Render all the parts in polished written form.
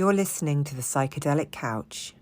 You're listening to The Psychedelic Couch.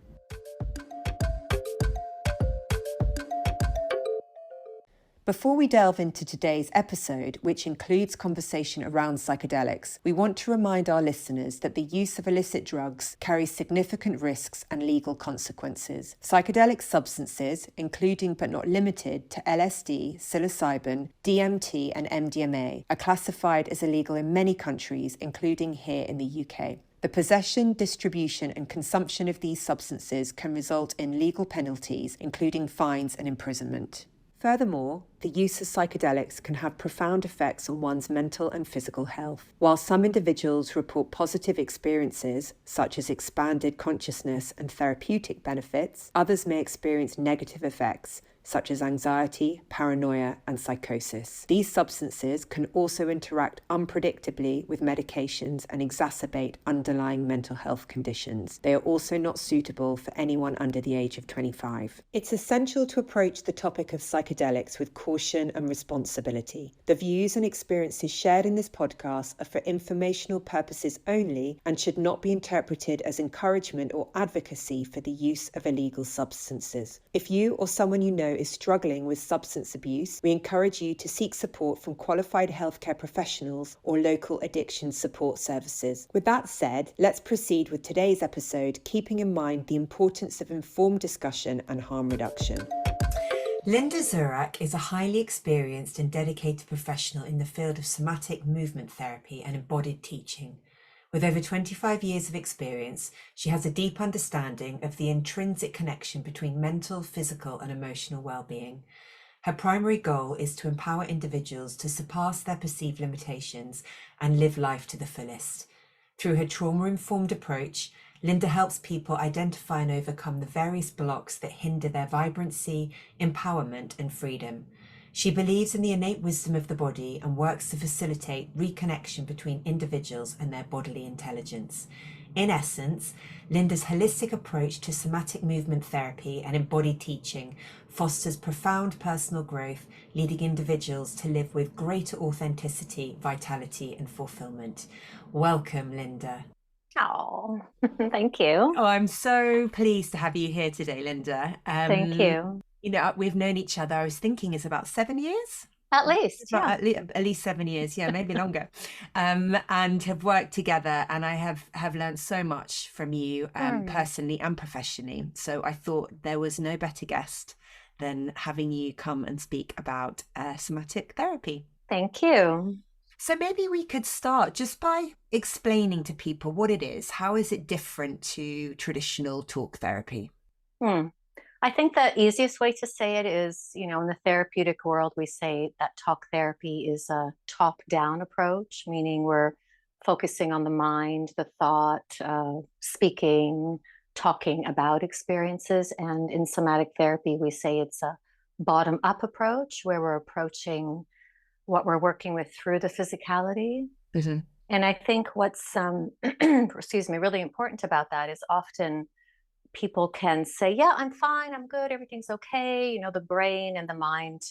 Before we delve into today's episode, which includes conversation around psychedelics, we want to remind our listeners that the use of illicit drugs carries significant risks and legal consequences. Psychedelic substances, including but not limited to LSD, psilocybin, DMT, and MDMA, are classified as illegal in many countries, including here in the UK. The possession, distribution, and consumption of these substances can result in legal penalties, including fines and imprisonment. Furthermore, the use of psychedelics can have profound effects on one's mental and physical health. While some individuals report positive experiences, such as expanded consciousness and therapeutic benefits, others may experience negative effects, such as anxiety, paranoia, and psychosis. These substances can also interact unpredictably with medications and exacerbate underlying mental health conditions. They are also not suitable for anyone under the age of 25. It's essential to approach the topic of psychedelics with caution and responsibility. The views and experiences shared in this podcast are for informational purposes only and should not be interpreted as encouragement or advocacy for the use of illegal substances. If you or someone you know is struggling with substance abuse, we encourage you to seek support from qualified healthcare professionals or local addiction support services. With that said, let's proceed with today's episode, keeping in mind the importance of informed discussion and harm reduction. Linda Zurak is a highly experienced and dedicated professional in the field of somatic movement therapy and embodied teaching. With over 25 years of experience, she has a deep understanding of the intrinsic connection between mental, physical, and emotional well-being. Her primary goal is to empower individuals to surpass their perceived limitations and live life to the fullest. Through her trauma-informed approach, Linda helps people identify and overcome the various blocks that hinder their vibrancy, empowerment, and freedom. She believes in the innate wisdom of the body and works to facilitate reconnection between individuals and their bodily intelligence. In essence, Linda's holistic approach to somatic movement therapy and embodied teaching fosters profound personal growth, leading individuals to live with greater authenticity, vitality, and fulfillment. Welcome, Linda. Oh, thank you. Oh, I'm so pleased to have you here today, Linda. Thank you. You know, we've known each other, I was thinking it's about 7 years. At least, yeah. At least 7 years, yeah, maybe longer. And have worked together, and I have learned so much from you personally and professionally. So I thought there was no better guest than having you come and speak about somatic therapy. Thank you. So maybe we could start just by explaining to people what it is. How is it different to traditional talk therapy? I think the easiest way to say it is, in the therapeutic world, we say that talk therapy is a top-down approach, meaning we're focusing on the mind, the thought, speaking, talking about experiences. And in somatic therapy, we say it's a bottom-up approach where we're approaching what we're working with through the physicality. Mm-hmm. And I think what's, really important about that is often people can say, yeah, I'm fine, I'm good, everything's okay. The brain and the mind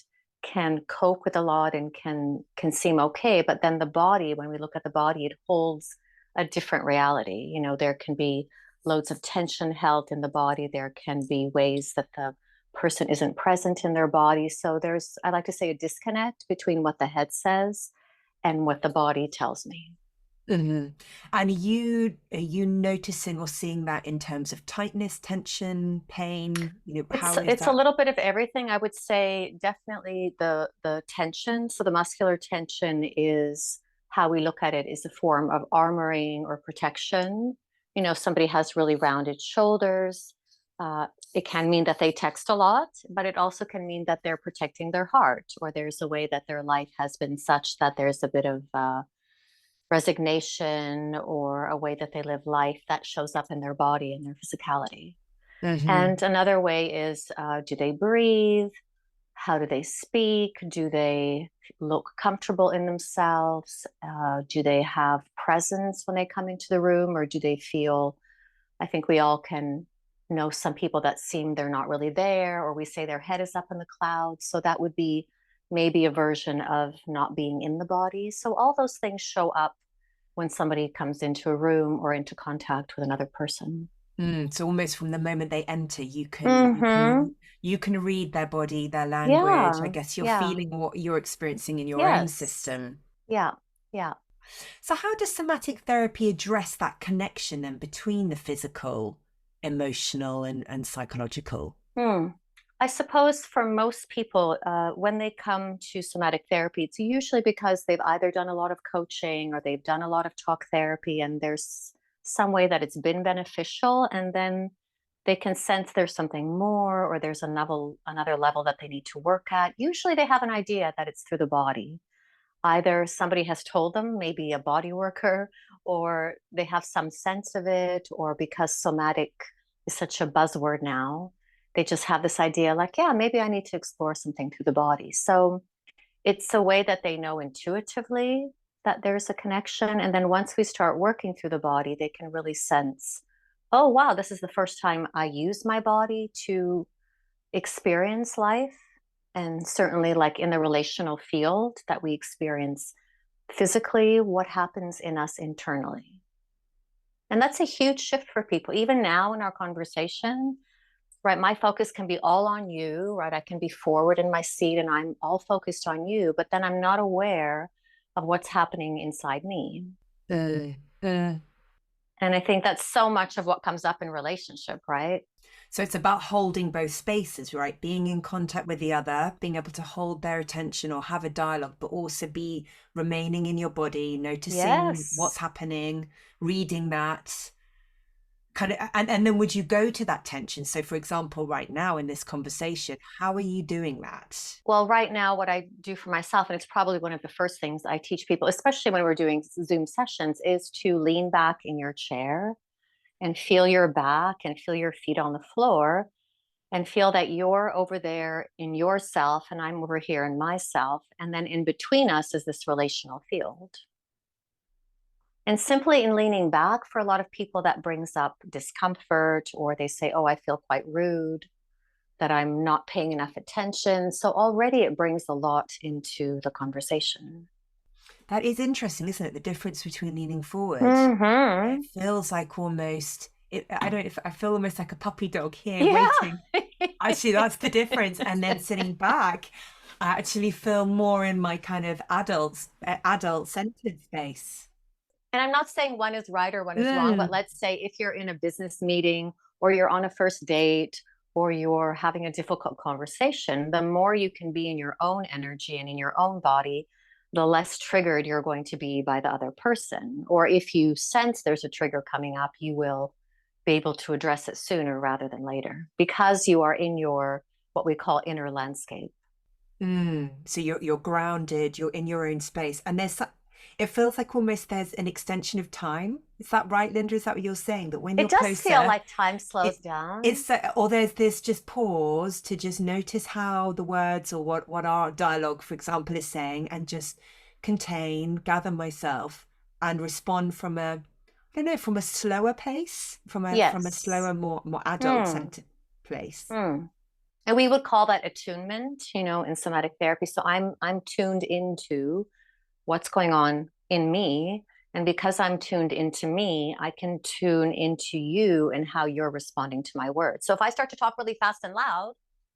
can cope with a lot and can seem okay. But then the body, when we look at the body, it holds a different reality. There can be loads of tension held in the body. There can be ways that the person isn't present in their body. So there's, I like to say, a disconnect between what the head says and what the body tells me. Mm-hmm. And are you noticing or seeing that in terms of tightness, tension, pain? It's a little bit of everything. I would say definitely the tension. So the muscular tension is how we look at it is a form of armoring or protection. Somebody has really rounded shoulders. It can mean that they text a lot, but it also can mean that they're protecting their heart, or there's a way that their life has been such that there's a bit of resignation or a way that they live life that shows up in their body and their physicality. Mm-hmm. And another way is, do they breathe? How do they speak? Do they look comfortable in themselves? Do they have presence when they come into the room, or do they feel, I think we all can know some people that seem they're not really there, or we say their head is up in the clouds. So that would be maybe a version of not being in the body. So all those things show up when somebody comes into a room or into contact with another person. So almost from the moment they enter, you can Mm-hmm. you can read their body, their language. I Yeah. guess you're Yeah. feeling what you're experiencing in your own Yes. system. Yeah. Yeah. So how does somatic therapy address that connection then between the physical, emotional, and psychological? Hmm. I suppose for most people, when they come to somatic therapy, it's usually because they've either done a lot of coaching or they've done a lot of talk therapy, and there's some way that it's been beneficial, and then they can sense there's something more, or there's another level that they need to work at. Usually, they have an idea that it's through the body. Either somebody has told them, maybe a body worker, or they have some sense of it, or because somatic is such a buzzword now, they just have this idea like, yeah, maybe I need to explore something through the body. So it's a way that they know intuitively that there's a connection. And then once we start working through the body, they can really sense, oh, wow, this is the first time I use my body to experience life. And certainly, like in the relational field, that we experience physically what happens in us internally. And that's a huge shift for people. Even now in our conversation, right? My focus can be all on you, right? I can be forward in my seat and I'm all focused on you, but then I'm not aware of what's happening inside me. Uh, uh. And I think that's so much of what comes up in relationship, right? So it's about holding both spaces, right? Being in contact with the other, being able to hold their attention or have a dialogue, but also be remaining in your body, noticing what's Yes. happening, reading that kind of, and then would you go to that tension? So for example, right now in this conversation, how are you doing that? Well, right now, what I do for myself, and it's probably one of the first things I teach people, especially when we're doing Zoom sessions, is to lean back in your chair and feel your back and feel your feet on the floor and feel that you're over there in yourself and I'm over here in myself. And then in between us is this relational field. And simply in leaning back, for a lot of people, that brings up discomfort, or they say, oh, I feel quite rude, that I'm not paying enough attention. So already it brings a lot into the conversation. That is interesting, isn't it? The difference between leaning forward. It Mm-hmm. feels like almost, I don't, I feel almost like a puppy dog here Yeah. waiting. Actually, that's the difference. And then sitting back, I actually feel more in my kind of adult centered space. And I'm not saying one is right or one is wrong, but Mm. let's say if you're in a business meeting or you're on a first date or you're having a difficult conversation, the more you can be in your own energy and in your own body, the less triggered you're going to be by the other person. Or if you sense there's a trigger coming up, you will be able to address it sooner rather than later because you are in your what we call inner landscape. So you're grounded, you're in your own space, and it feels like almost there's an extension of time. Is that right, Linda? Is that what you're saying? That when It you're does feel closer, like time slows it down. it's or there's this just pause to just notice how the words or what our dialogue, for example, is saying, and just contain, gather myself, and respond from a, I don't know, from a slower pace, from a Yes. slower, more adult Hmm. centered place. Hmm. And we would call that attunement, in somatic therapy. So I'm tuned into what's going on in me. And because I'm tuned into me, I can tune into you and how you're responding to my words. So if I start to talk really fast and loud,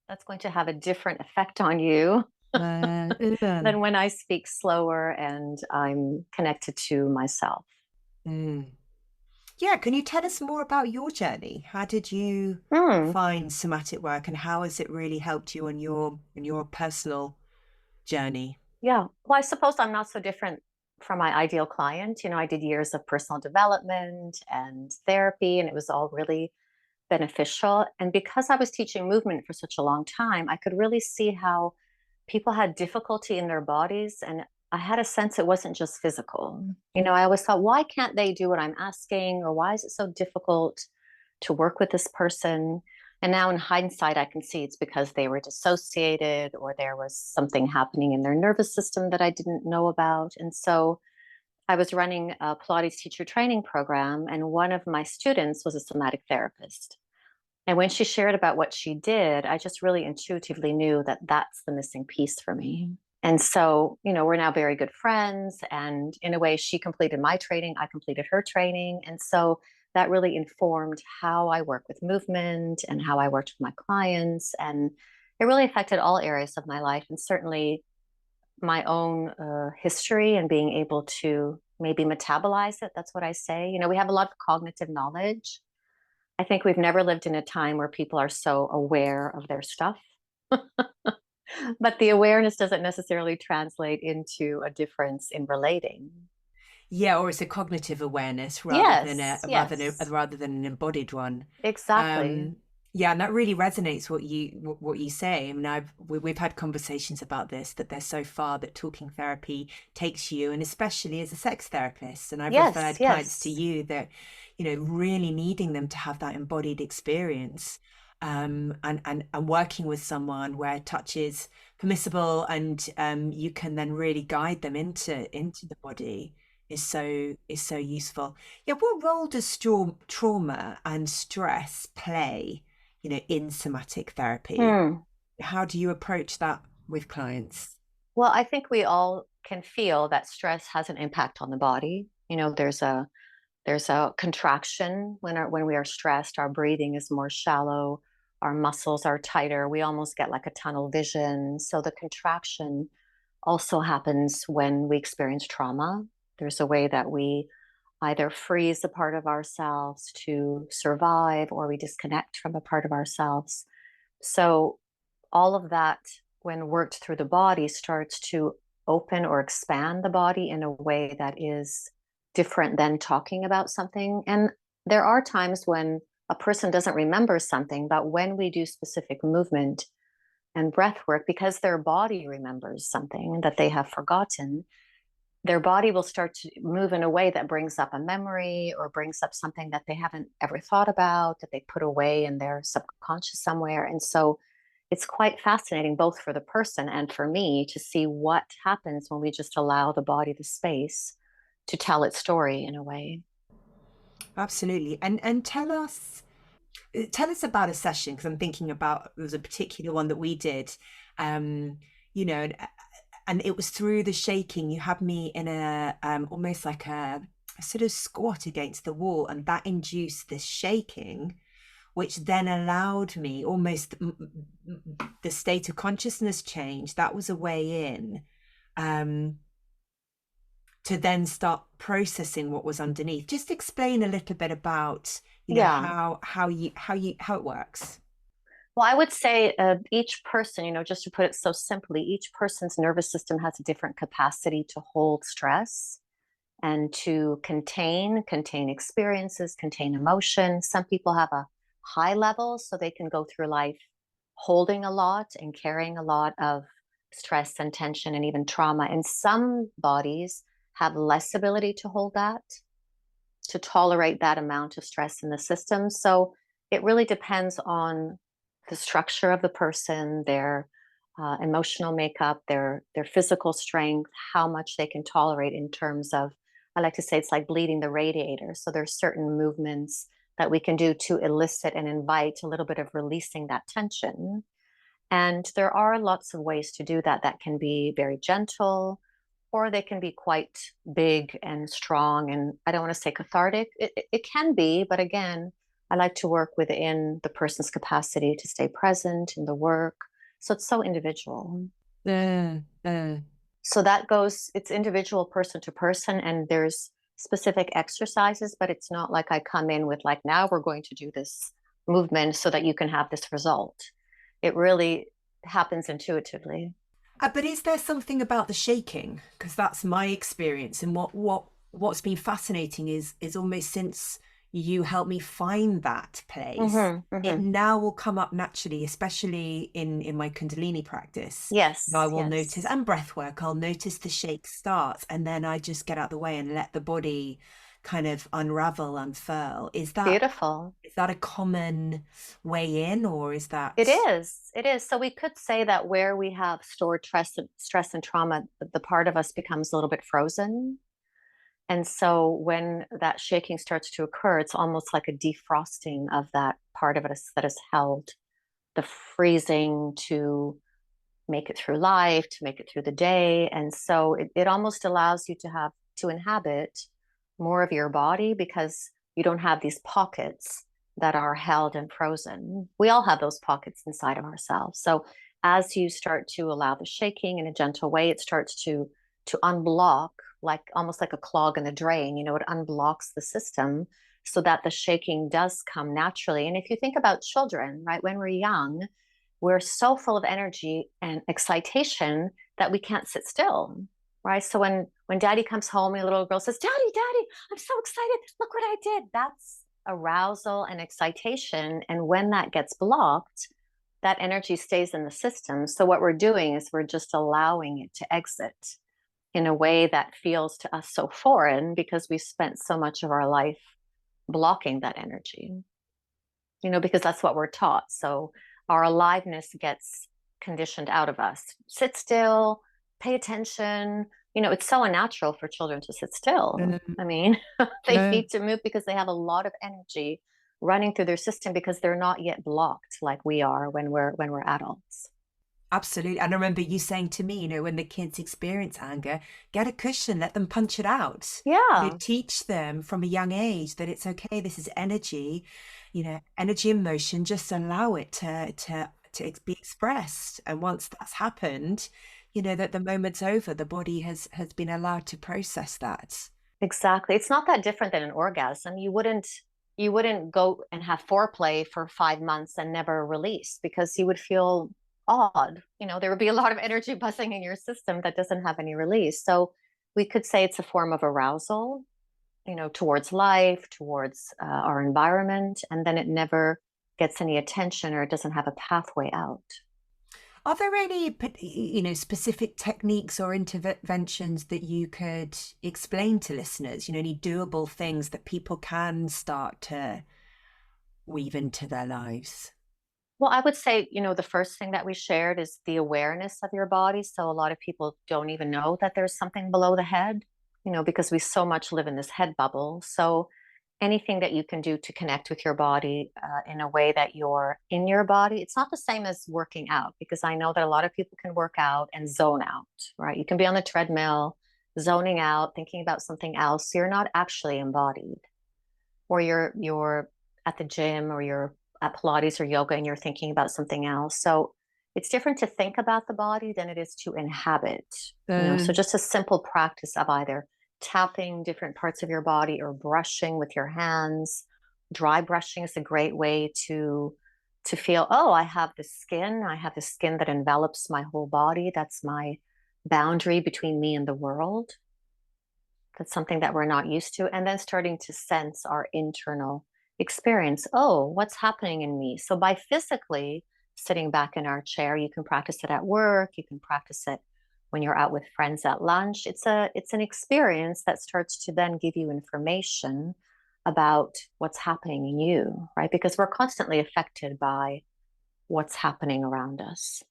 that's going to have a different effect on you than when I speak slower and I'm connected to myself. Mm. Yeah, can you tell us more about your journey? How did you Hmm. find somatic work, and how has it really helped you on your personal journey? Yeah. Well, I suppose I'm not so different from my ideal client. I did years of personal development and therapy, and it was all really beneficial. And because I was teaching movement for such a long time, I could really see how people had difficulty in their bodies. And I had a sense it wasn't just physical. I always thought, why can't they do what I'm asking? Or why is it so difficult to work with this person? And now in hindsight, I can see it's because they were dissociated or there was something happening in their nervous system that I didn't know about. And so I was running a Pilates teacher training program, and one of my students was a somatic therapist. And when she shared about what she did, I just really intuitively knew that that's the missing piece for me. And so, we're now very good friends. And in a way, she completed my training, I completed her training. And so that really informed how I work with movement and how I worked with my clients. And it really affected all areas of my life, and certainly my own history and being able to maybe metabolize it. That's what I say. We have a lot of cognitive knowledge. I think we've never lived in a time where people are so aware of their stuff. But the awareness doesn't necessarily translate into a difference in relating. Yeah, or it's a cognitive awareness rather than Yes, yes, rather than an embodied one. exactly. Um, yeah, and that really resonates what you say. I mean, we've had conversations about this, that there's so far that talking therapy takes you, and especially as a sex therapist, and I've Yes, referred clients to yes. you that, really needing them to have that embodied experience, and working with someone where touch is permissible, and you can then really guide them into the body is so useful. Yeah, what role does trauma and stress play, in somatic therapy? Hmm. How do you approach that with clients? Well, I think we all can feel that stress has an impact on the body. There's a contraction when we are stressed. Our breathing is more shallow, our muscles are tighter, we almost get like a tunnel vision. So the contraction also happens when we experience trauma. There's a way that we either freeze a part of ourselves to survive, or we disconnect from a part of ourselves. So all of that, when worked through the body, starts to open or expand the body in a way that is different than talking about something. And there are times when a person doesn't remember something, but when we do specific movement and breath work, because their body remembers something that they have forgotten, their body will start to move in a way that brings up a memory or brings up something that they haven't ever thought about, that they put away in their subconscious somewhere. And so it's quite fascinating, both for the person and for me, to see what happens when we just allow the body the space to tell its story in a way. Absolutely. And tell us about a session, because I'm thinking about, there was a particular one that we did, um, you know, and, and it was through the shaking. You had me in a almost like a sort of squat against the wall, and that induced this shaking, which then allowed me almost the state of consciousness change. That was a way in, um, to then start processing what was underneath. Just explain a little bit about, Yeah. how it works. Well, I would say each person, just to put it so simply, each person's nervous system has a different capacity to hold stress and to contain experiences, contain emotion. Some people have a high level, so they can go through life holding a lot and carrying a lot of stress and tension and even trauma. And some bodies have less ability to hold that, to tolerate that amount of stress in the system. So it really depends on the structure of the person, their emotional makeup, their physical strength, how much they can tolerate in terms of, I like to say it's like bleeding the radiator. So there's certain movements that we can do to elicit and invite a little bit of releasing that tension. And there are lots of ways to do that, that can be very gentle, or they can be quite big and strong. And I don't want to say cathartic. It can be, but again, I like to work within the person's capacity to stay present in the work. So it's so individual. Uh, uh, So that goes, it's individual person to person, and there's specific exercises, but it's not like I come in with, like, now we're going to do this movement so that you can have this result. It really happens intuitively. but is there something about the shaking? Because that's my experience, and what's been fascinating is almost since you helped me find that place, Hmm, it hmm. now will come up naturally, especially in my Kundalini practice. I Yes, will notice, yes. and breath work, I'll notice the shake starts, and then I just get out the way and let the body kind of unravel, unfurl. Beautiful. Is that a common way in, or is It that? is. It is. So we could say that where we have stored stress and trauma, the part of us becomes a little bit frozen. And so when that shaking starts to occur, it's almost like a defrosting of that part of us that is held, the freezing to make it through life, to make it through the day. And so it almost allows you to have to inhabit more of your body because you don't have these pockets that are held and frozen. We all have those pockets inside of ourselves. So as you start to allow the shaking in a gentle way, it starts to unblock, like almost like a clog in the drain, it unblocks the system so that the shaking does come naturally. And if you think about children, right, when we're young, we're so full of energy and excitation that we can't sit still, right? So when daddy comes home and a little girl says, daddy, I'm so excited, look what I did, that's arousal and excitation. And when that gets blocked, that energy stays in the system. So what we're doing is we're just allowing it to exit in a way that feels to us so foreign because we spent so much of our life blocking that energy, because that's what we're taught. So our aliveness gets conditioned out of us. Sit still, pay attention. It's so unnatural for children to sit still. Mm, I mean, they no, need to move because they have a lot of energy running through their system because they're not yet blocked like we are when we're adults. absolutely. And I remember you saying to me, when the kids experience anger, get a cushion, let them punch it out. Yeah, Teach them from a young age that it's okay. This is energy, energy and motion. Just allow it to be expressed. And once that's happened, that the moment's over, the body has been allowed to process that. exactly. It's not that different than an orgasm. You wouldn't go and have foreplay for 5 months and never release because you would feel odd. There would be a lot of energy buzzing in your system that doesn't have any release. So we could say it's a form of arousal, towards life, towards our environment, and then it never gets any attention or it doesn't have a pathway out. Are there any, specific techniques or interventions that you could explain to listeners? Any doable things that people can start to weave into their lives? Well, I would say, the first thing that we shared is the awareness of your body. So a lot of people don't even know that there's something below the head, because we so much live in this head bubble. So anything that you can do to connect with your body in a way that you're in your body, it's not the same as working out, because I know that a lot of people can work out and zone out, right? You can be on the treadmill, zoning out, thinking about something else. You're not actually embodied, or you're at the gym or you're at Pilates or yoga and you're thinking about something else. So it's different to think about the body than it is to inhabit, so just a simple practice of either tapping different parts of your body or brushing with your hands. Dry brushing is a great way to feel, oh, I have the skin that envelops my whole body. That's my boundary between me and the world. That's something that we're not used to. And then starting to sense our internal experience. Oh, what's happening in me? So by physically sitting back in our chair, you can practice it at work, you can practice it when you're out with friends at lunch. It's an experience that starts to then give you information about what's happening in you, right? Because we're constantly affected by what's happening around us.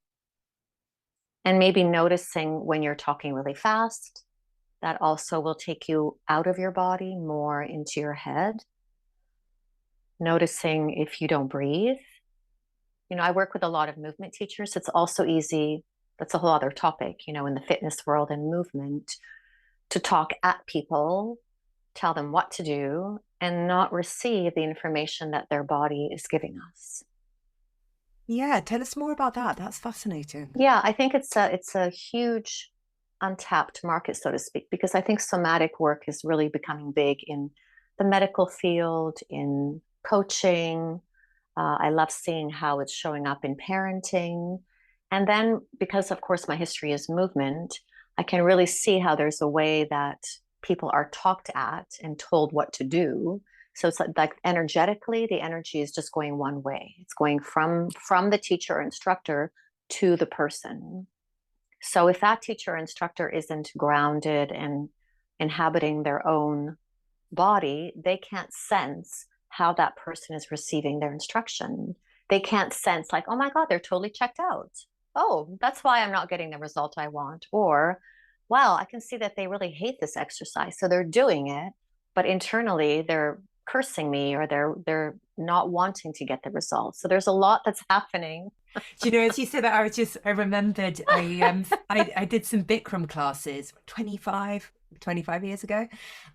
And maybe noticing when you're talking really fast, that also will take you out of your body, more into your head. Noticing if you don't breathe. I work with a lot of movement teachers. It's also easy. That's a whole other topic, in the fitness world and movement, to talk at people, tell them what to do, and not receive the information that their body is giving us. Yeah, tell us more about that. That's fascinating. Yeah, I think it's a huge untapped market, so to speak, because I think somatic work is really becoming big in the medical field, in coaching. I love seeing how it's showing up in parenting. And then, because of course my history is movement, I can really see how there's a way that people are talked at and told what to do. So it's like energetically, the energy is just going one way. It's going from the teacher or instructor to the person. So if that teacher or instructor isn't grounded and inhabiting their own body, they can't sense how that person is receiving their instruction. They can't sense, like, oh my God, they're totally checked out. Oh, that's why I'm not getting the result I want. Or, wow, I can see that they really hate this exercise. So they're doing it, but internally they're cursing me, or they're not wanting to get the results. So there's a lot that's happening Do you know, as you said that, I remembered I did some Bikram classes 25 years ago.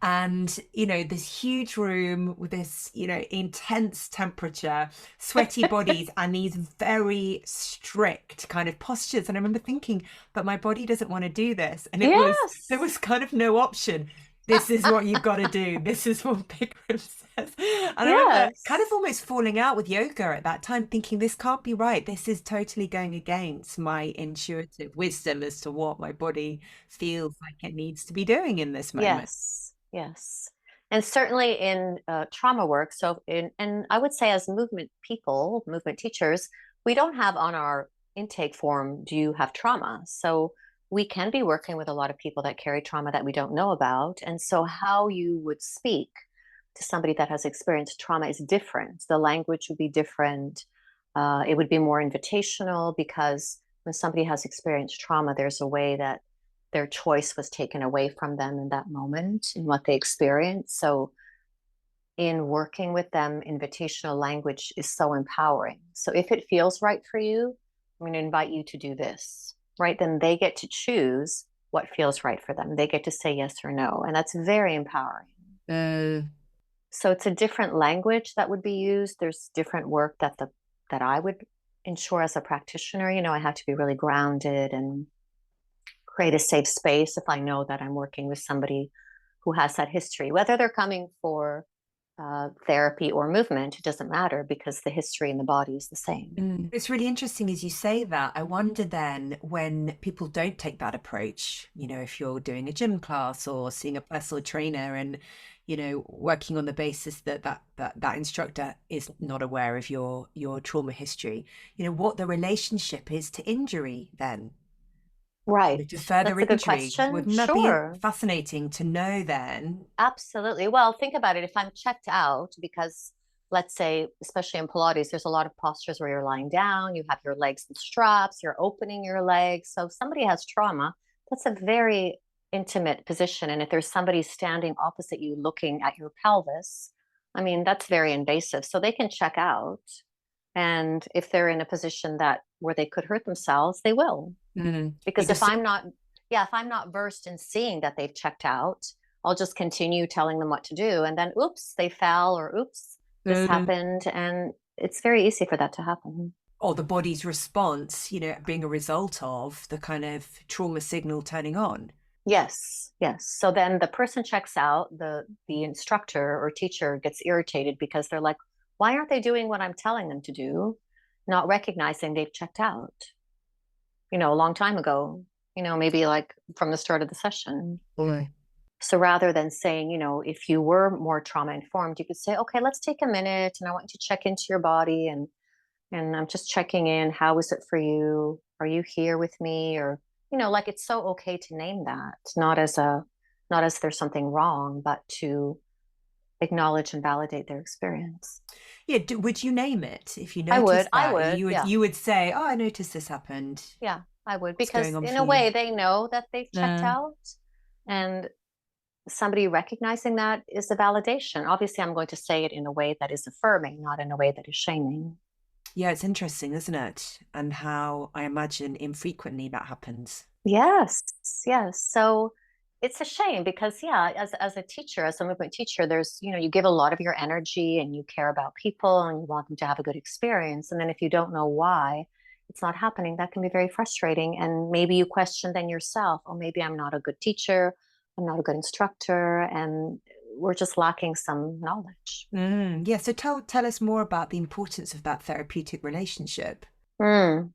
And, this huge room with this, intense temperature, sweaty bodies, and these very strict kind of postures. And I remember thinking, but my body doesn't want to do this. And there Yes. was kind of no option. This is what you've got to do. This is what Bikram says. And I remember kind of Yes. almost falling out with yoga at that time, thinking this can't be right. This is totally going against my intuitive wisdom as to what my body feels like it needs to be doing in this moment. Yes. Yes. And certainly in trauma work, and I would say as movement people, movement teachers, we don't have on our intake form, do you have trauma? So we can be working with a lot of people that carry trauma that we don't know about. And so how you would speak to somebody that has experienced trauma is different. The language would be different. It would be more invitational because when somebody has experienced trauma, there's a way that their choice was taken away from them in that moment in what they experienced. So in working with them, invitational language is so empowering. So if it feels right for you, I'm going to invite you to do this, right? Then they get to choose what feels right for them. They get to say yes or no. And that's very empowering. Uh, So it's a different language that would be used. There's different work that I would ensure as a practitioner. I have to be really grounded and create a safe space if I know that I'm working with somebody who has that history, whether they're coming for therapy or movement, it doesn't matter because the history in the body is the same. It's really interesting as you say that. I wonder then when people don't take that approach, if you're doing a gym class or seeing a personal trainer and, working on the basis that instructor is not aware of your trauma history, what the relationship is to injury then. Right. To further That's a good injury. question. Wouldn't that be Sure. fascinating to know then? Absolutely. Well, think about it. If I'm checked out, because let's say, especially in Pilates, there's a lot of postures where you're lying down, you have your legs in straps, you're opening your legs. So if somebody has trauma, that's a very intimate position. And if there's somebody standing opposite you looking at your pelvis, I mean, that's very invasive. So they can check out. And if they're in a position that where they could hurt themselves, they will. Because Because if I'm not versed in seeing that they've checked out, I'll just continue telling them what to do. And then, oops, they fell, or oops, this happened. And it's very easy for that to happen. or the body's response, being a result of the kind of trauma signal turning on. Yes, yes. So then the person checks out, the instructor or teacher gets irritated because they're like, why aren't they doing what I'm telling them to do? Not recognizing they've checked out, a long time ago, maybe like from the start of the session. Right. So rather than saying, if you were more trauma informed, you could say, okay, let's take a minute and I want you to check into your body and I'm just checking in. How is it for you? Are you here with me? Or, like it's so okay to name that, not as there's something wrong, but to acknowledge and validate their experience. Yeah, would you name it if you I would, noticed I that? would, yeah. You would say, "Oh, I noticed this happened. Yeah, I would, What's going because on in for a you?" way they know that they've checked Uh, out. And somebody recognizing that is a validation. Obviously, I'm going to say it in a way that is affirming, not in a way that is shaming. yeah, it's interesting, isn't it? And how I imagine infrequently that happens. Yes, yes. So it's a shame because, yeah, as a teacher, as a movement teacher, there's, you give a lot of your energy and you care about people and you want them to have a good experience. And then if you don't know why it's not happening, that can be very frustrating. And maybe you question then yourself, oh, maybe I'm not a good teacher, I'm not a good instructor, and we're just lacking some knowledge. Yeah, so tell us more about the importance of that therapeutic relationship. Mm.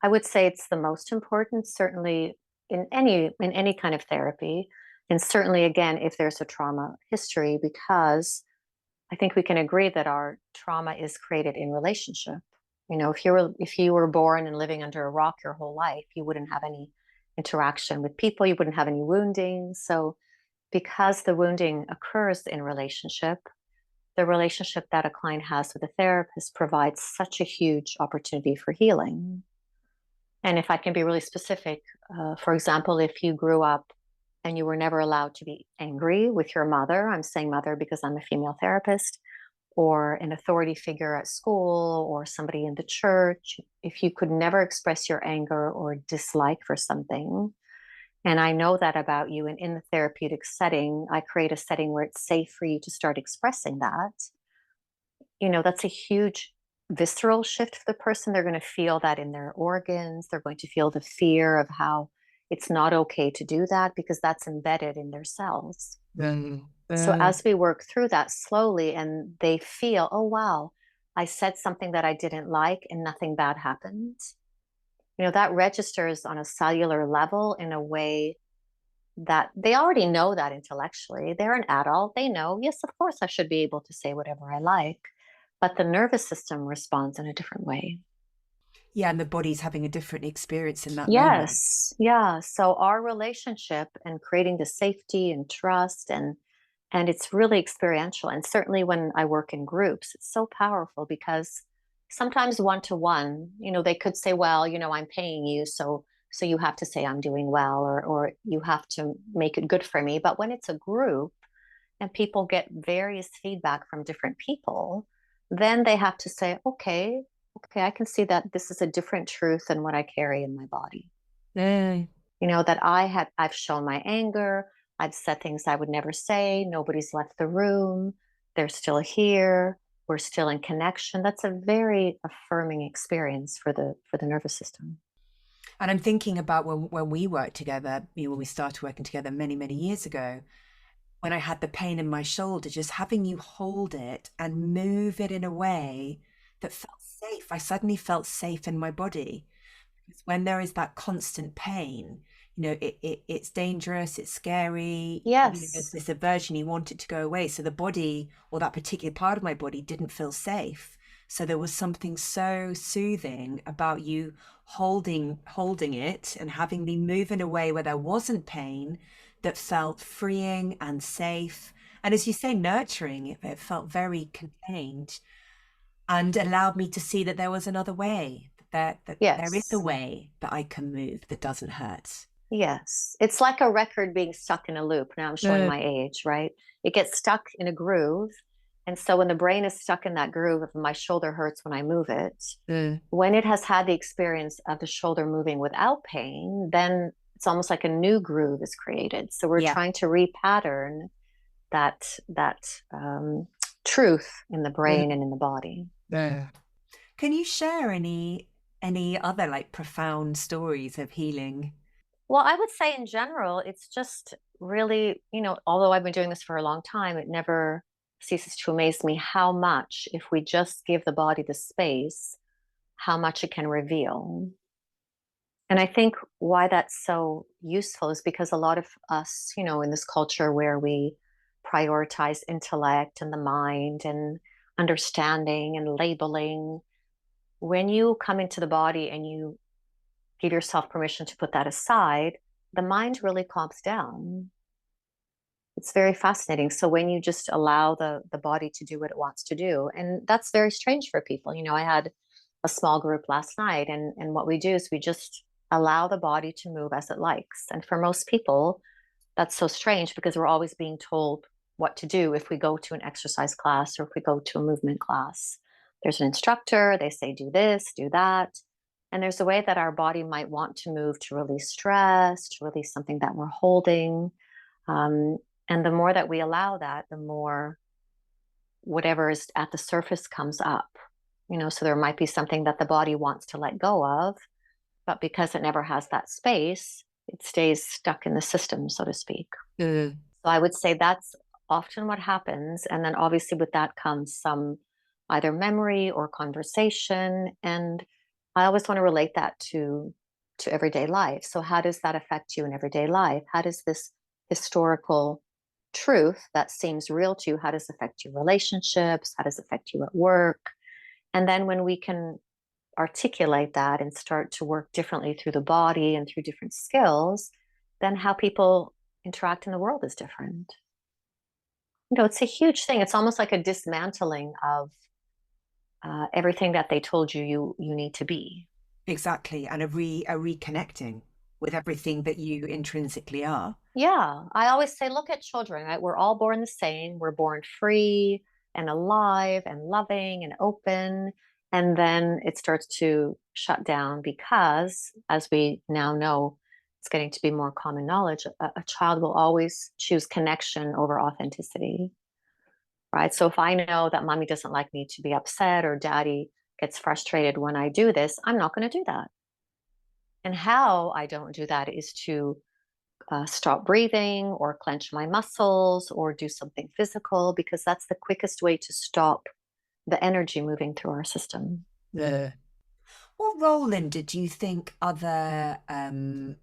I would say it's the most important, certainly in any kind of therapy, and certainly again if there's a trauma history, because I think we can agree that our trauma is created in relationship. If you were born and living under a rock your whole life, you wouldn't have any interaction with people, you wouldn't have any wounding. So because the wounding occurs in relationship, the relationship that a client has with a therapist provides such a huge opportunity for healing. And if I can be really specific, for example, if you grew up and you were never allowed to be angry with your mother, I'm saying mother because I'm a female therapist, or an authority figure at school or somebody in the church, if you could never express your anger or dislike for something, and I know that about you, and in the therapeutic setting, I create a setting where it's safe for you to start expressing that, that's a huge visceral shift for the person. They're going to feel that in their organs. They're going to feel the fear of how it's not okay to do that because that's embedded in their cells. So as we work through that slowly and they feel, oh, wow, I said something that I didn't like and nothing bad happened, that registers on a cellular level in a way that they already know that intellectually. They're an adult. They know, yes, of course, I should be able to say whatever I like. But the nervous system responds in a different way. Yeah, and the body's having a different experience in that moment. Yes. Yeah. So our relationship and creating the safety and trust and it's really experiential. And certainly when I work in groups, it's so powerful because sometimes one to one, they could say, well, I'm paying you, so you have to say I'm doing well, or you have to make it good for me. But when it's a group and people get various feedback from different people, then they have to say, okay, I can see that this is a different truth than what I carry in my body. Yeah. That I've shown my anger, I've said things I would never say, nobody's left the room, they're still here, we're still in connection. That's a very affirming experience for the nervous system. And I'm thinking about when we worked together, when we started working together many, many years ago, when I had the pain in my shoulder, just having you hold it and move it in a way that felt safe. I suddenly felt safe in my body. Because when there is that constant pain, it's dangerous, it's scary, there's Yes. this aversion, you want it to go away. So the body, or that particular part of my body, didn't feel safe. So there was something so soothing about you holding it and having me move in a way where there wasn't pain, that felt freeing and safe. And as you say, nurturing. It felt very contained and allowed me to see that there was another way, that there is a Yes. way that I can move that doesn't hurt. Yes. It's like a record being stuck in a loop. Now I'm showing my age, right? It gets stuck in a groove. And so when the brain is stuck in that groove, if my shoulder hurts when I move it, when it has had the experience of the shoulder moving without pain, then it's almost like a new groove is created. So we're Yeah. trying to repattern that truth in the brain and in the body. Can you share any other like profound stories of healing? Well, I would say in general, it's just really, although I've been doing this for a long time, it never ceases to amaze me how much, if we just give the body the space, how much it can reveal. And I think why that's so useful is because a lot of us, in this culture where we prioritize intellect and the mind and understanding and labeling, when you come into the body and you give yourself permission to put that aside, the mind really calms down. It's very fascinating. So when you just allow the body to do what it wants to do, and that's very strange for people. I had a small group last night, and what we do is we just allow the body to move as it likes. And for most people, that's so strange because we're always being told what to do if we go to an exercise class or if we go to a movement class. There's an instructor, they say, do this, do that. And there's a way that our body might want to move to release stress, to release something that we're holding. Um, and the more that we allow that, the more whatever is at the surface comes up. So there might be something that the body wants to let go of, but because it never has that space, it stays stuck in the system, so to speak. So I would say that's often what happens. And then obviously with that comes some either memory or conversation. And I always want to relate that to everyday life. So how does that affect you in everyday life? How does this historical truth that seems real to you, how does it affect your relationships? How does it affect you at work? And then when we can articulate that and start to work differently through the body and through different skills, then how people interact in the world is different. It's a huge thing. It's almost like a dismantling of everything that they told you need to be. Exactly. And a reconnecting with everything that you intrinsically are. Yeah. I always say, look at children, right? We're all born the same. We're born free. and alive and loving and open. And then it starts to shut down because, as we now know, it's getting to be more common knowledge, a child will always choose connection over authenticity, right? So if I know that mommy doesn't like me to be upset or daddy gets frustrated when I do this, I'm not going to do that. And how I don't do that is to stop breathing or clench my muscles or do something physical, because that's the quickest way to stop the energy moving through our system. Yeah. What role, Linda, do you think other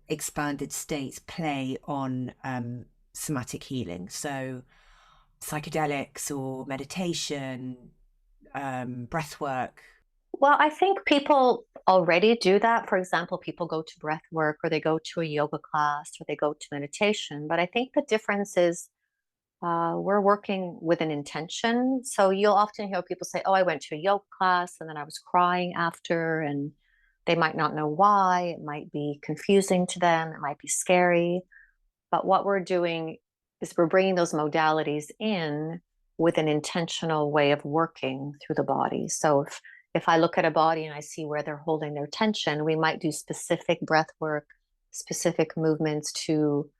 expanded states play on somatic healing? So psychedelics or meditation, breath work? Well, I think people already do that. For example, people go to breath work or they go to a yoga class or they go to meditation. But I think the difference is we're working with an intention. So you'll often hear people say, "Oh, I went to a yoga class and then I was crying after," and they might not know why. It might be confusing to them. It might be scary. But what we're doing is we're bringing those modalities in with an intentional way of working through the body. So if I look at a body and I see where they're holding their tension, we might do specific breath work, specific movements to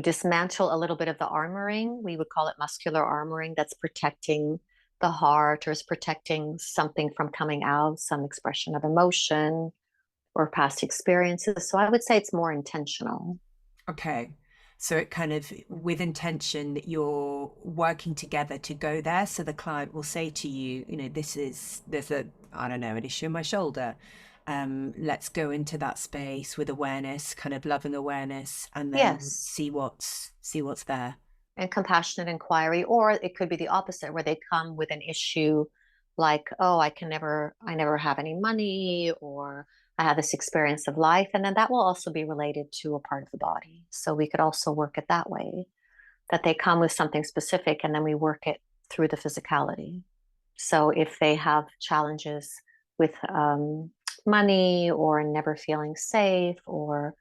dismantle a little bit of the armoring. We would call it muscular armoring that's protecting the heart or is protecting something from coming out, some expression of emotion or past experiences. So I would say it's more intentional. Okay. So it kind of with intention that you're working together to go there. So the client will say to you, there's a, I don't know, an issue in my shoulder. Let's go into that space with awareness, kind of loving awareness, and then Yes. see what's there. And compassionate inquiry, or it could be the opposite, where they come with an issue like, "Oh, I never have any money," or "I have this experience of life," and then that will also be related to a part of the body. So we could also work it that way, that they come with something specific and then we work it through the physicality. So if they have challenges with money or never feeling safe or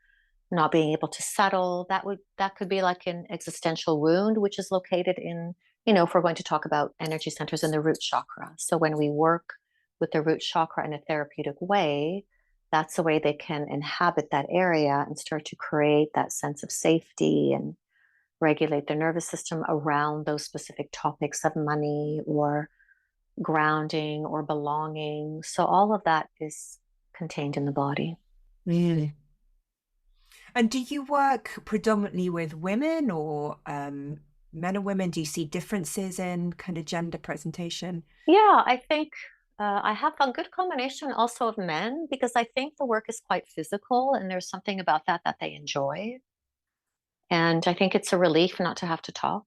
not being able to settle, that could be like an existential wound, which is located in, if we're going to talk about energy centers, in the root chakra. So when we work with the root chakra in a therapeutic way, that's the way they can inhabit that area and start to create that sense of safety and regulate their nervous system around those specific topics of money or grounding or belonging. So all of that is contained in the body. Really? And do you work predominantly with women or men and women? Do you see differences in kind of gender presentation? Yeah, I think I have a good combination also of men, because I think the work is quite physical and there's something about that they enjoy. And I think it's a relief not to have to talk.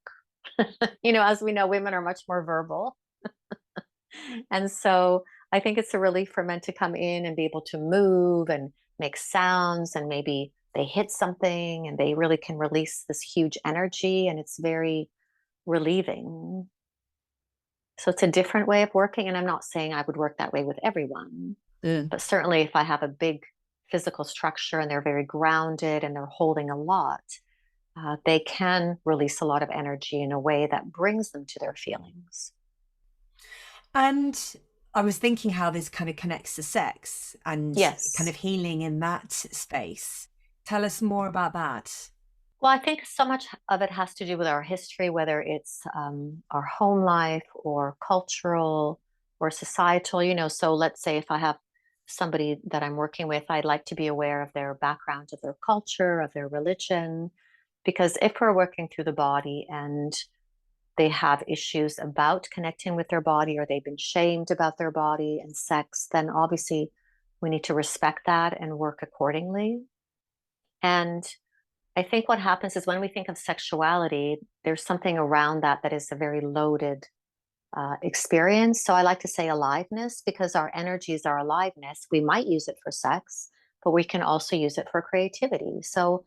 As we know, women are much more verbal. And so I think it's a relief for men to come in and be able to move and make sounds, and maybe they hit something and they really can release this huge energy, and it's very relieving. So it's a different way of working. And I'm not saying I would work that way with everyone, Yeah. but certainly if I have a big physical structure and they're very grounded and they're holding a lot, they can release a lot of energy in a way that brings them to their feelings. And I was thinking how this kind of connects to sex and kind Yes. of healing in that space. Tell us more about that. Well, I think so much of it has to do with our history, whether it's our home life or cultural or societal. So let's say if I have somebody that I'm working with, I'd like to be aware of their background, of their culture, of their religion, because if we're working through the body and they have issues about connecting with their body, or they've been shamed about their body and sex, then obviously we need to respect that and work accordingly. And I think what happens is when we think of sexuality, there's something around that is a very loaded experience. So I like to say aliveness, because our energy is our aliveness. We might use it for sex, but we can also use it for creativity. So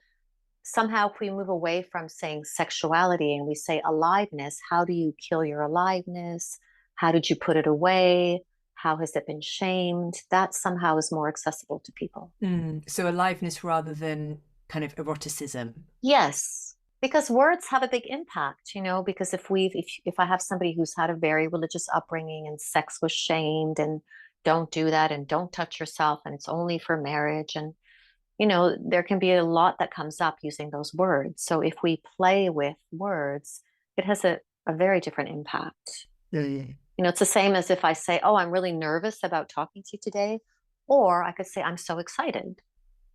somehow, if we move away from saying sexuality and we say aliveness, how do you kill your aliveness? How did you put it away? How has it been shamed? That somehow is more accessible to people. So aliveness rather than kind of eroticism. Yes, Because words have a big impact, because if I have somebody who's had a very religious upbringing and sex was shamed and don't do that and don't touch yourself and it's only for marriage, and there can be a lot that comes up using those words. So if we play with words, it has a very different impact. Yeah. It's the same as if I say, oh, I'm really nervous about talking to you today, or I could say I'm so excited.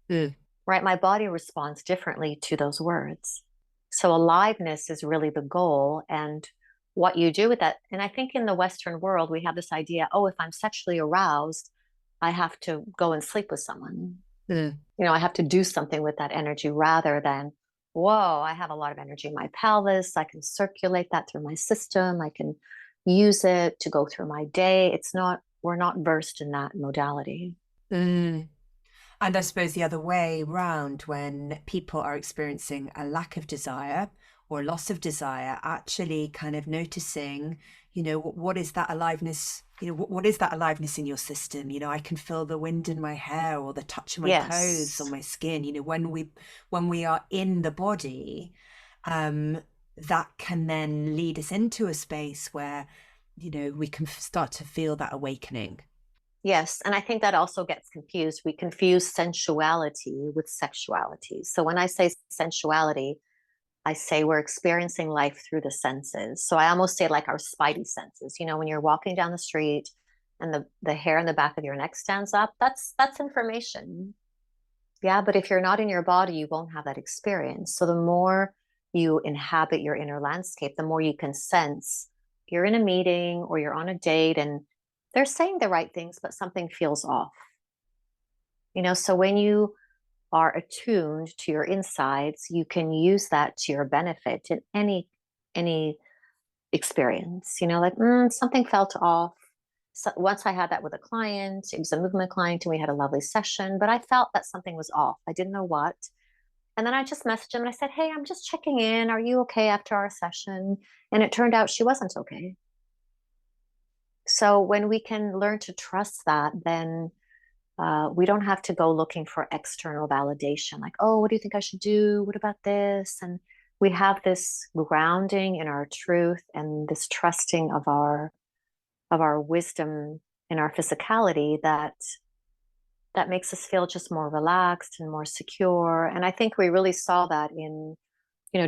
Yeah. Right? My body responds differently to those words. So aliveness is really the goal, and what you do with that. And I think in the Western world, we have this idea, oh, if I'm sexually aroused, I have to go and sleep with someone. Yeah. I have to do something with that energy rather than, whoa, I have a lot of energy in my pelvis. I can circulate that through my system. I can use it to go through my day. We're not versed in that modality. Mm. And I suppose the other way round, when people are experiencing a lack of desire or loss of desire, actually kind of noticing, what is that aliveness? What is that aliveness in your system? I can feel the wind in my hair or the touch of my clothes Yes. on my skin. When we are in the body, that can then lead us into a space where, we can start to feel that awakening. Yes. And I think that also gets confused. We confuse sensuality with sexuality. So when I say sensuality, I say we're experiencing life through the senses. So I almost say like our spidey senses. When you're walking down the street and the hair in the back of your neck stands up, that's information. Yeah. But if you're not in your body, you won't have that experience. So the more you inhabit your inner landscape, the more you can sense you're in a meeting or you're on a date and they're saying the right things, but something feels off. So when you are attuned to your insides, you can use that to your benefit in any experience. Like something felt off. So once I had that with a client, it was a movement client, and we had a lovely session, but I felt that something was off. I didn't know what. And then I just messaged him and I said, hey, I'm just checking in. Are you okay after our session? And it turned out she wasn't okay. So when we can learn to trust that, then we don't have to go looking for external validation, like, oh, what do you think I should do? What about this? And we have this grounding in our truth and this trusting of our wisdom in our physicality that makes us feel just more relaxed and more secure. And I think we really saw that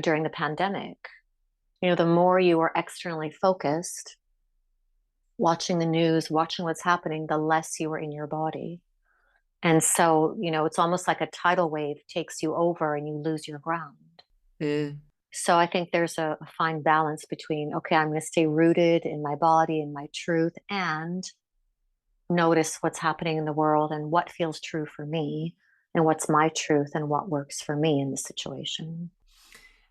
during the pandemic. The more you are externally focused, watching the news, watching what's happening, the less you are in your body. And so, it's almost like a tidal wave takes you over and you lose your ground. Mm. So I think there's a fine balance between, okay, I'm going to stay rooted in my body and my truth and notice what's happening in the world and what feels true for me and what's my truth and what works for me in the situation.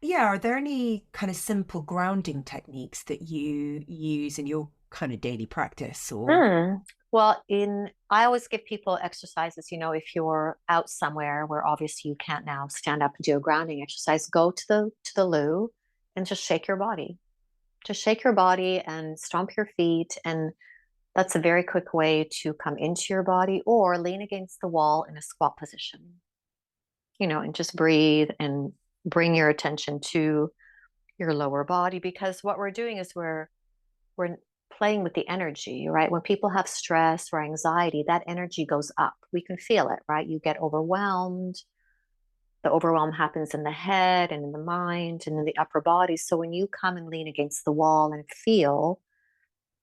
Yeah, are there any kind of simple grounding techniques that you use in your kind of daily practice or? Well, I always give people exercises, if you're out somewhere where obviously you can't now stand up and do a grounding exercise, go to the loo and just shake your body. Just shake your body and stomp your feet. And that's a very quick way to come into your body, or lean against the wall in a squat position, and just breathe and bring your attention to your lower body, because what we're doing is we're playing with the energy, right? When people have stress or anxiety, that energy goes up. We can feel it, right? You get overwhelmed. The overwhelm happens in the head and in the mind and in the upper body. So when you come and lean against the wall and feel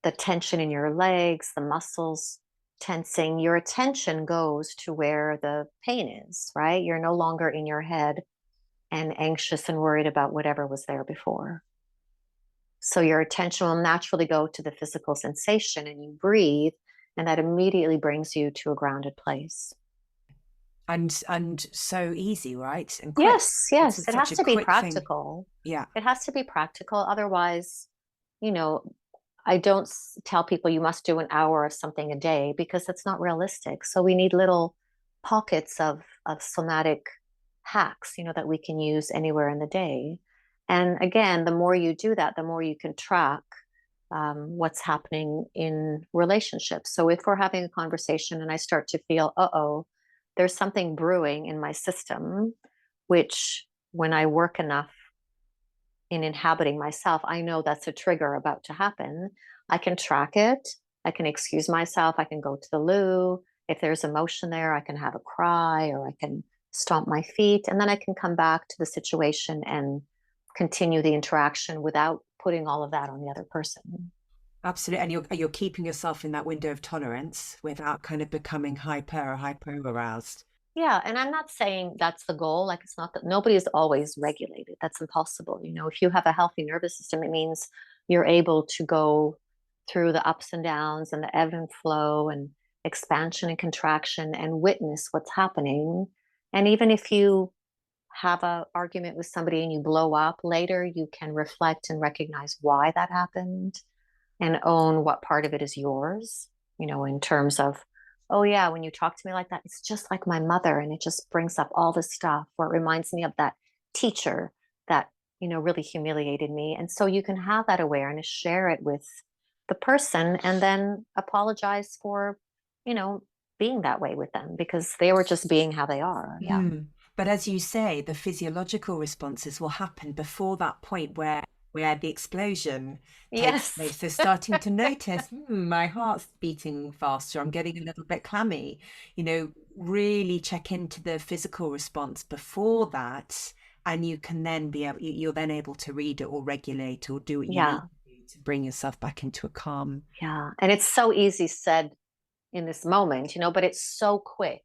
the tension in your legs, the muscles tensing, your attention goes to where the pain is, right? You're no longer in your head and anxious and worried about whatever was there before. So your attention will naturally go to the physical sensation and you breathe, and that immediately brings you to a grounded place. And so easy, right? And quick. Yes, It's yes. It such has a to be quick thing. practical. Yeah. It has to be practical. Otherwise, you know, I don't tell people you must do an hour of something a day, because that's not realistic. So we need little pockets of somatic hacks, that we can use anywhere in the day. And again, the more you do that, the more you can track what's happening in relationships. So if we're having a conversation and I start to feel, uh-oh, there's something brewing in my system, which when I work enough in inhabiting myself, I know that's a trigger about to happen. I can track it. I can excuse myself. I can go to the loo. If there's emotion there, I can have a cry or I can stomp my feet. And then I can come back to the situation and continue the interaction without putting all of that on the other person. Absolutely. And you're keeping yourself in that window of tolerance without kind of becoming hyper aroused. Yeah, and I'm not saying that's the goal. Like, it's not that nobody is always regulated. That's impossible. If you have a healthy nervous system, it means you're able to go through the ups and downs and the ebb and flow and expansion and contraction and witness what's happening. And even if you have a argument with somebody and you blow up later, you can reflect and recognize why that happened and own what part of it is yours, in terms of, oh, yeah, when you talk to me like that, it's just like my mother. And it just brings up all this stuff, or it reminds me of that teacher that, really humiliated me. And so you can have that awareness, share it with the person, and then apologize for, you know, being that way with them because they were just being how they are. Yeah. But as you say, the physiological responses will happen before that point where the explosion takes Yes. place. So starting to notice, my heart's beating faster, I'm getting a little bit clammy, really check into the physical response before that. And you can then you're then able to read it or regulate or do what you need Yeah. to do to bring yourself back into a calm. Yeah. And it's so easy said in this moment, but it's so quick.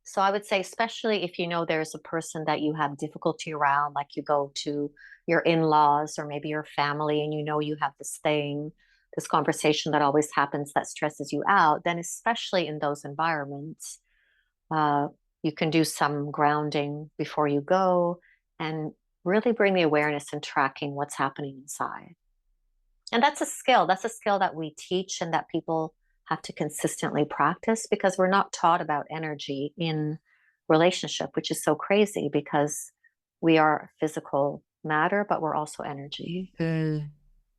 So I would say, especially if there's a person that you have difficulty around, like you go to your in-laws or maybe your family and you have this conversation that always happens that stresses you out, then especially in those environments, uh, you can do some grounding before you go and really bring the awareness and tracking what's happening inside. And that's a skill. That's a skill that we teach and that people have to consistently practice because we're not taught about energy in relationship, which is so crazy because we are physical matter, but we're also energy.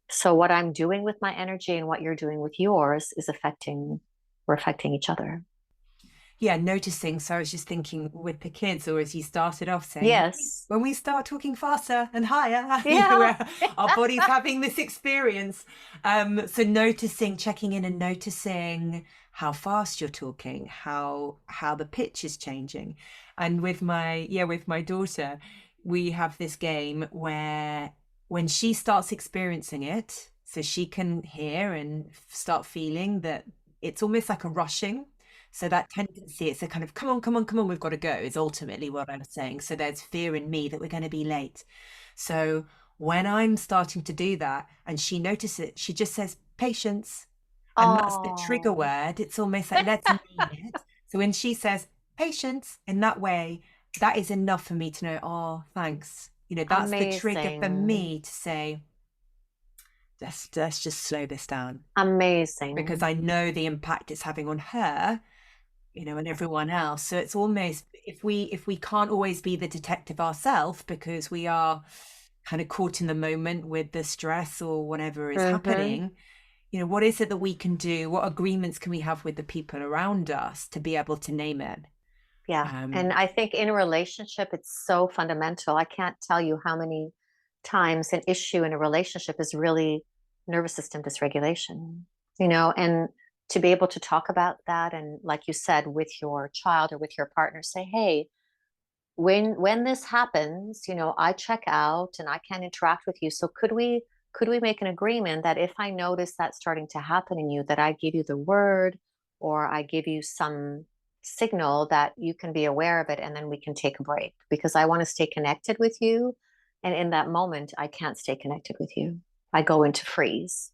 So what I'm doing with my energy and what you're doing with yours is we're affecting each other. Yeah, noticing. So I was just thinking with the kids, or as you started off saying, Yes. when we start talking faster and higher, Yeah. where our body's having this experience. So noticing, checking in and noticing how fast you're talking, how the pitch is changing. And with my daughter, we have this game where when she starts experiencing it, so she can hear and start feeling that it's almost like a rushing. So that tendency, it's a kind of, come on, come on, come on, we've got to go, is ultimately what I'm saying. So there's fear in me that we're going to be late. So when I'm starting to do that and she notices it, she just says, patience. And that's the trigger Oh. word. It's almost like, let's name it. So when she says patience in that way, that is enough for me to know, oh, thanks. That's the trigger for Amazing. me to say, let's just slow this down. Because Amazing. I know the impact it's having on her, and everyone else. So it's almost, if we can't always be the detective ourselves because we are kind of caught in the moment with the stress or whatever is Mm-hmm. happening, what is it that we can do? What agreements can we have with the people around us to be able to name it? Yeah. And I think in a relationship, it's so fundamental. I can't tell you how many times an issue in a relationship is really nervous system dysregulation, and to be able to talk about that. And like you said, with your child or with your partner, say, hey, when this happens, I check out and I can't interact with you. So could we make an agreement that if I notice that starting to happen in you, that I give you the word or I give you some signal that you can be aware of it and then we can take a break because I want to stay connected with you. And in that moment, I can't stay connected with you. I go into freeze.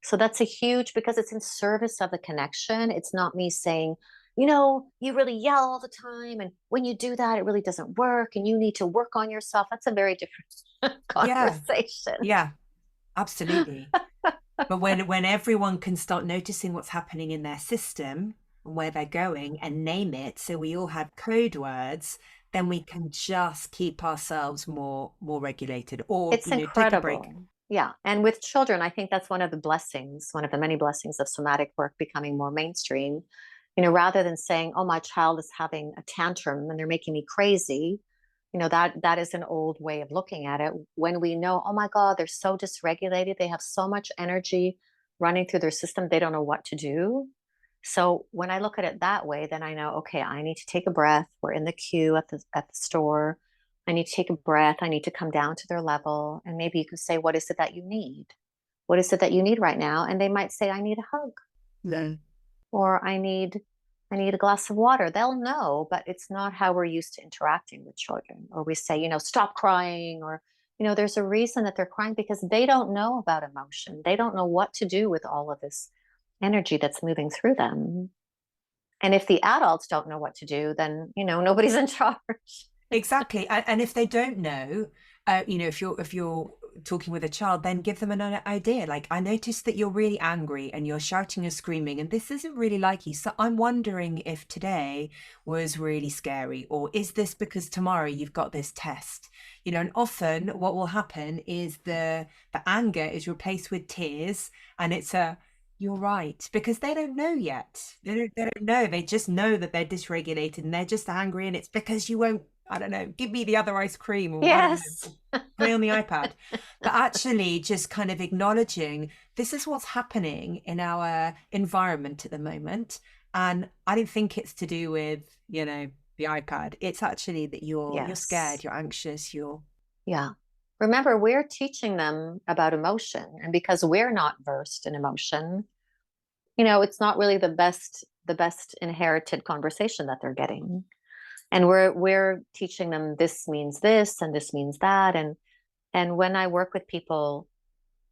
So that's a huge because it's in service of the connection. It's not me saying, you really yell all the time. And when you do that, it really doesn't work. And you need to work on yourself. That's a very different yeah, conversation. yeah, absolutely. But when everyone can start noticing what's happening in their system and where they're going and name it, so we all have code words, then we can just keep ourselves more regulated or, It's take a break. incredible. Yeah. And with children, I think that's one of the blessings, one of the many blessings of somatic work becoming more mainstream. Rather than saying, oh, my child is having a tantrum and they're making me crazy, that is an old way of looking at it. When we know, oh my God, they're so dysregulated, they have so much energy running through their system, they don't know what to do. So when I look at it that way, then I know, okay, I need to take a breath. We're in the queue at the store. I need to take a breath. I need to come down to their level. And maybe you can say, what is it that you need? What is it that you need right now? And they might say, I need a hug. Then Or I need a glass of water. They'll know, but it's not how we're used to interacting with children. Or we say, stop crying, or there's a reason that they're crying because they don't know about emotion. They don't know what to do with all of this energy that's moving through them. And if the adults don't know what to do, then nobody's in charge. exactly. And if they don't know, if you're talking with a child, then give them an idea. Like, I noticed that you're really angry and you're shouting and screaming, and this isn't really like you. So I'm wondering if today was really scary, or is this because tomorrow you've got this test? And often what will happen is the anger is replaced with tears, and it's a you're right, because they don't know yet. They don't know. They just know that they're dysregulated and they're just angry, and it's because you won't, I don't know, give me the other ice cream, or I don't Yes. know, play on the iPad. But actually just kind of acknowledging this is what's happening in our environment at the moment. And I don't think it's to do with, the iPad. It's actually that you're Yes. scared, you're anxious, you're Yeah. Remember, we're teaching them about emotion. And because we're not versed in emotion, it's not really the best inherited conversation that they're getting. And we're teaching them this means this and this means that. And when I work with people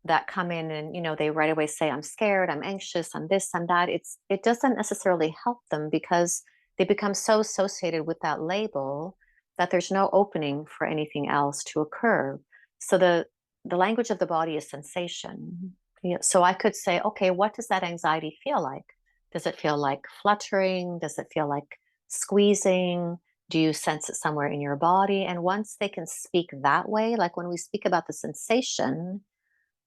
that come in and they right away say, I'm scared, I'm anxious, I'm this, I'm that, it doesn't necessarily help them because they become so associated with that label that there's no opening for anything else to occur. So the language of the body is sensation. So I could say, okay, what does that anxiety feel like? Does it feel like fluttering? Does it feel like squeezing? Do you sense it somewhere in your body? And once they can speak that way, like when we speak about the sensation,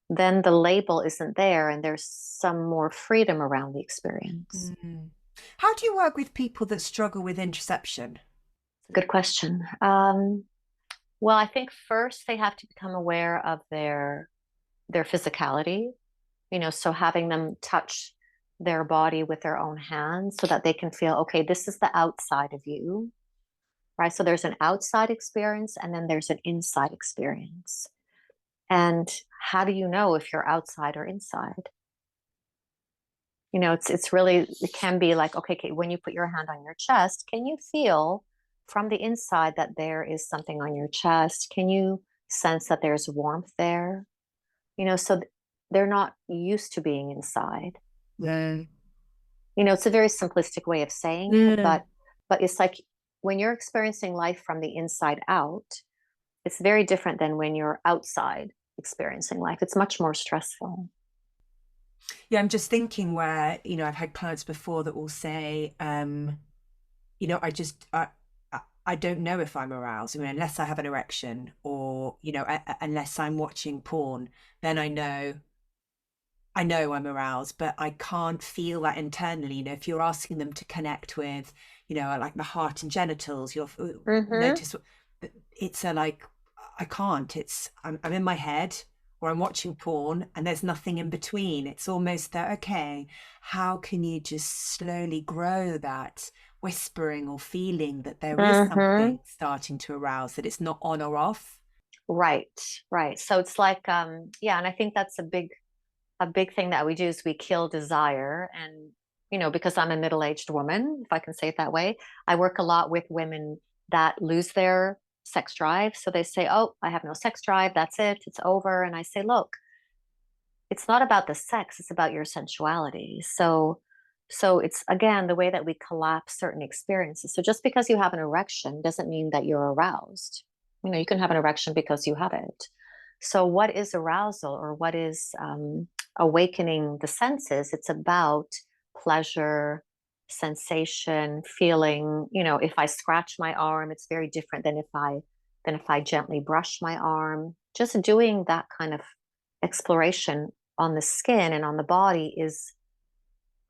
then the label isn't there and there's some more freedom around the experience. Mm. How do you work with people that struggle with interception? Good question. Well, I think first they have to become aware of their physicality, so having them touch their body with their own hands so that they can feel, okay, this is the outside of you, right? So there's an outside experience and then there's an inside experience. And how do you know if you're outside or inside? It's really, it can be like, okay, when you put your hand on your chest, can you feel from the inside that there is something on your chest? Can you sense that there's warmth there? So they're not used to being inside. Yeah. It's a very simplistic way of saying it, Yeah. but it's like when you're experiencing life from the inside out, it's very different than when you're outside experiencing life. It's much more stressful. Yeah, I'm just thinking where, I've had clients before that will say, I just, I don't know if I'm aroused. I mean, unless I have an erection, or, unless I'm watching porn, then I know I'm aroused, but I can't feel that internally. If you're asking them to connect with, like the heart and genitals, you'll Mm-hmm. notice it's a like, I can't. I'm in my head, or I'm watching porn, and there's nothing in between. It's almost that, okay, how can you just slowly grow that whispering or feeling that there is Mm-hmm. something starting to arouse, that it's not on or off? Right, right. So it's like, yeah, and I think that's a big thing that we do is we kill desire. And, because I'm a middle-aged woman, if I can say it that way, I work a lot with women that lose their sex drive. So they say, oh, I have no sex drive. That's it. It's over. And I say, look, it's not about the sex, it's about your sensuality. So it's again the way that we collapse certain experiences. So just because you have an erection doesn't mean that you're aroused. You can have an erection because you have it. So what is arousal, or what is awakening the senses? It's about pleasure, sensation, feeling. If I scratch my arm, it's very different than if I gently brush my arm. Just doing that kind of exploration on the skin and on the body is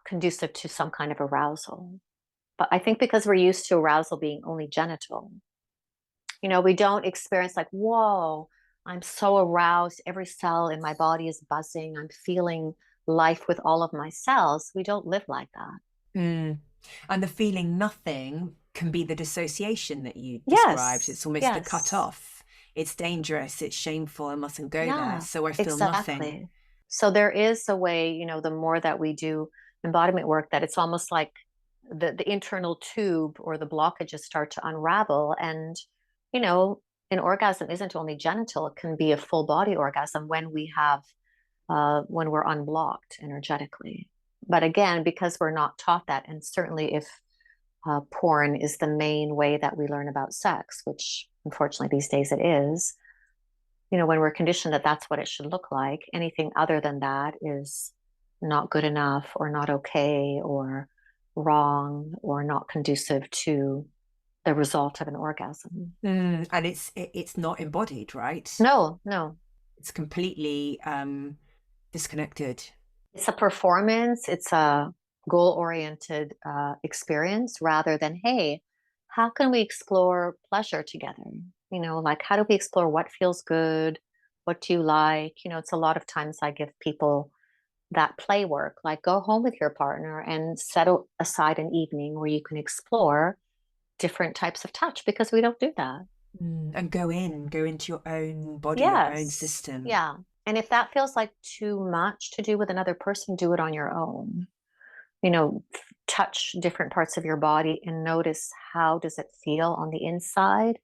conducive to some kind of arousal. But I think because we're used to arousal being only genital, We don't experience like, whoa, I'm so aroused. Every cell in my body is buzzing. I'm feeling life with all of my cells. We don't live like that. Mm. And the feeling nothing can be the dissociation that you described. It's Yes, almost the cut yes. off. It's dangerous. It's shameful. I mustn't go there. Yeah, So I feel nothing. exactly. So there is a way, the more that we do embodiment work, that it's almost like the internal tube or the blockages start to unravel. And, you know, an orgasm isn't only genital, it can be a full body orgasm when when we're unblocked energetically. But again, because we're not taught that, and certainly if porn is the main way that we learn about sex, which unfortunately these days it is, when we're conditioned that that's what it should look like, anything other than that is not good enough or not okay or wrong or not conducive to the result of an orgasm. And it's not embodied, right? No, no. It's completely disconnected. It's a performance, it's a goal oriented experience rather than, hey, how can we explore pleasure together? Like how do we explore what feels good? What do you like? It's a lot of times I give people that play work, like go home with your partner and set aside an evening where you can explore different types of touch because we don't do that. And go into your own body, your own Yes. system. Yeah. And if that feels like too much to do with another person, do it on your own. Touch different parts of your body and notice how does it feel on the inside.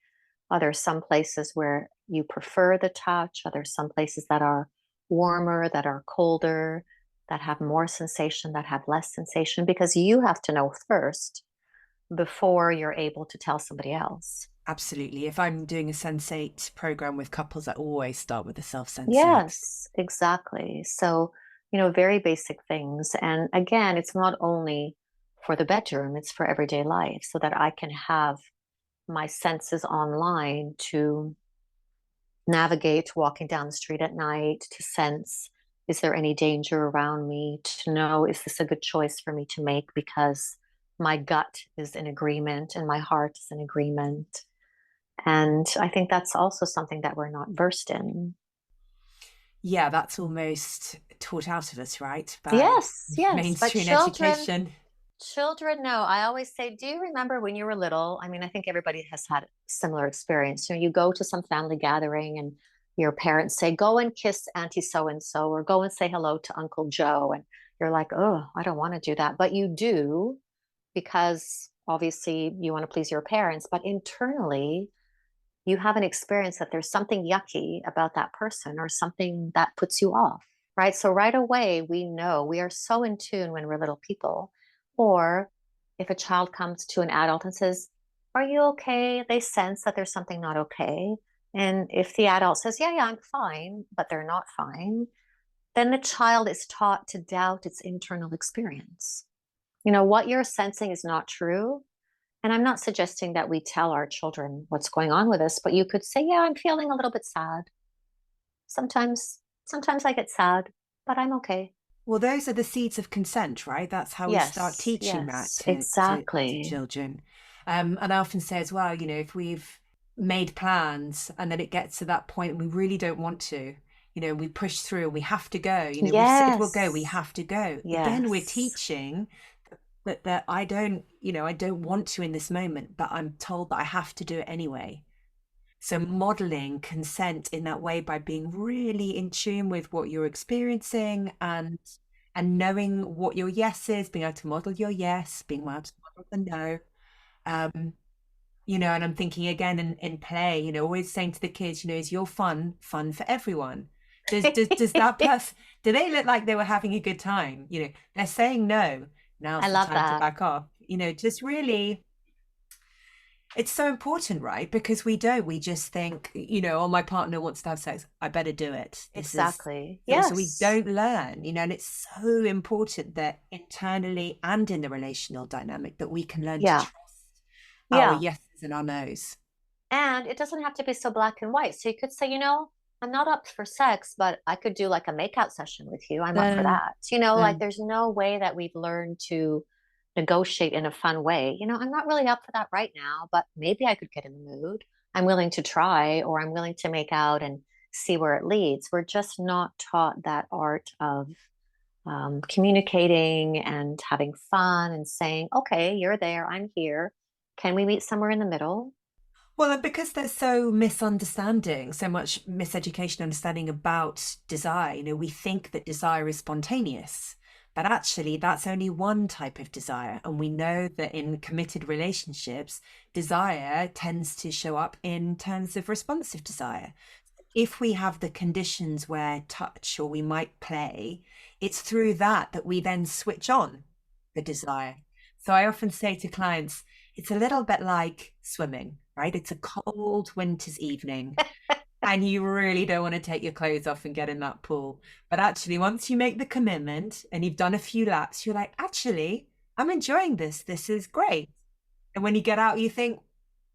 Are there some places where you prefer the touch? Are there some places that are warmer, that are colder, that have more sensation, that have less sensation? Because you have to know first before you're able to tell somebody else. Absolutely. If I'm doing a sensate program with couples, I always start with the self sensate. Yes, exactly. So, very basic things. And again, it's not only for the bedroom, it's for everyday life so that I can have my senses online to navigate walking down the street at night, to sense, is there any danger around me? To know, is this a good choice for me to make because my gut is in agreement and my heart is in agreement. And I think that's also something that we're not versed in. Yeah, that's almost taught out of us, right? By Yes, yes. But mainstream education. children know. I always say, do you remember when you were little? I mean, I think everybody has had similar experience. You go to some family gathering and your parents say, go and kiss Auntie so and so, or go and say hello to Uncle Joe. And you're like, oh, I don't want to do that. But you do because obviously you want to please your parents. But internally, you have an experience that there's something yucky about that person or something that puts you off, right? So right away, we know we are so in tune when we're little people. Or if a child comes to an adult and says, are you okay? They sense that there's something not okay. And if the adult says, yeah, yeah, I'm fine, but they're not fine, then the child is taught to doubt its internal experience. What you're sensing is not true. And I'm not suggesting that we tell our children what's going on with us, but you could say, yeah, I'm feeling a little bit sad. Sometimes I get sad, but I'm okay. Well, those are the seeds of consent, right? That's how we start Yes, teaching that yes, to exactly. children. And I often say as well, if we've made plans and then it gets to that point and we really don't want to, we push through and we have to go, we've said we'll go, we Yes, have to go. Again, we're yes. teaching that I don't want to in this moment, but I'm told that I have to do it anyway. So modeling consent in that way by being really in tune with what you're experiencing and knowing what your yes is, being able to model your yes, being able to model the no. Um, and I'm thinking again in play, always saying to the kids, is your fun for everyone? Does that person, do they look like they were having a good time? They're saying no. I Now's the love time to that. back off. Just really, it's so important, right? Because we just think, oh, my partner wants to have sex, I better do it. This is Exactly. so we Yes. don't learn, and it's so important that internally and in the relational dynamic that we can learn to Yeah. trust our Yeah. yeses and our nos. And it doesn't have to be so black and white. So you could say, I'm not up for sex, but I could do like a makeout session with you. I'm up for Mm, that. Like mm. there's no way that we've learned to negotiate in a fun way. I'm not really up for that right now, but maybe I could get in the mood. I'm willing to try, or I'm willing to make out and see where it leads. We're just not taught that art of communicating and having fun and saying, okay, you're there, I'm here. Can we meet somewhere in the middle? Well, and because there's so misunderstanding, so much miseducation understanding about desire, we think that desire is spontaneous, but actually that's only one type of desire. And we know that in committed relationships, desire tends to show up in terms of responsive desire. If we have the conditions where touch or we might play, it's through that we then switch on the desire. So I often say to clients, it's a little bit like swimming, right? It's a cold winter's evening and you really don't want to take your clothes off and get in that pool. But actually, once you make the commitment and you've done a few laps, you're like, actually, I'm enjoying this. This is great. And when you get out, you think,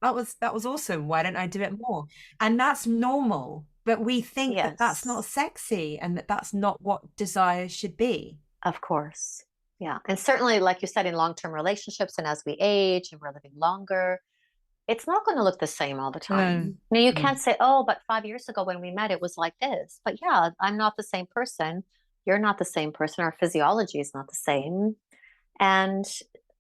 that was awesome. Why don't I do it more? And that's normal. But we think that that's not Yes, sexy and that that's not what desire should be. of course. Yeah. And certainly, like you said, in long term relationships and as we age and we're living longer, it's not going to look the same all the Mm, time. Now, you mm, can't say, oh, but 5 years ago when we met, it was like this. But yeah, I'm not the same person. You're not the same person. Our physiology is not the same. And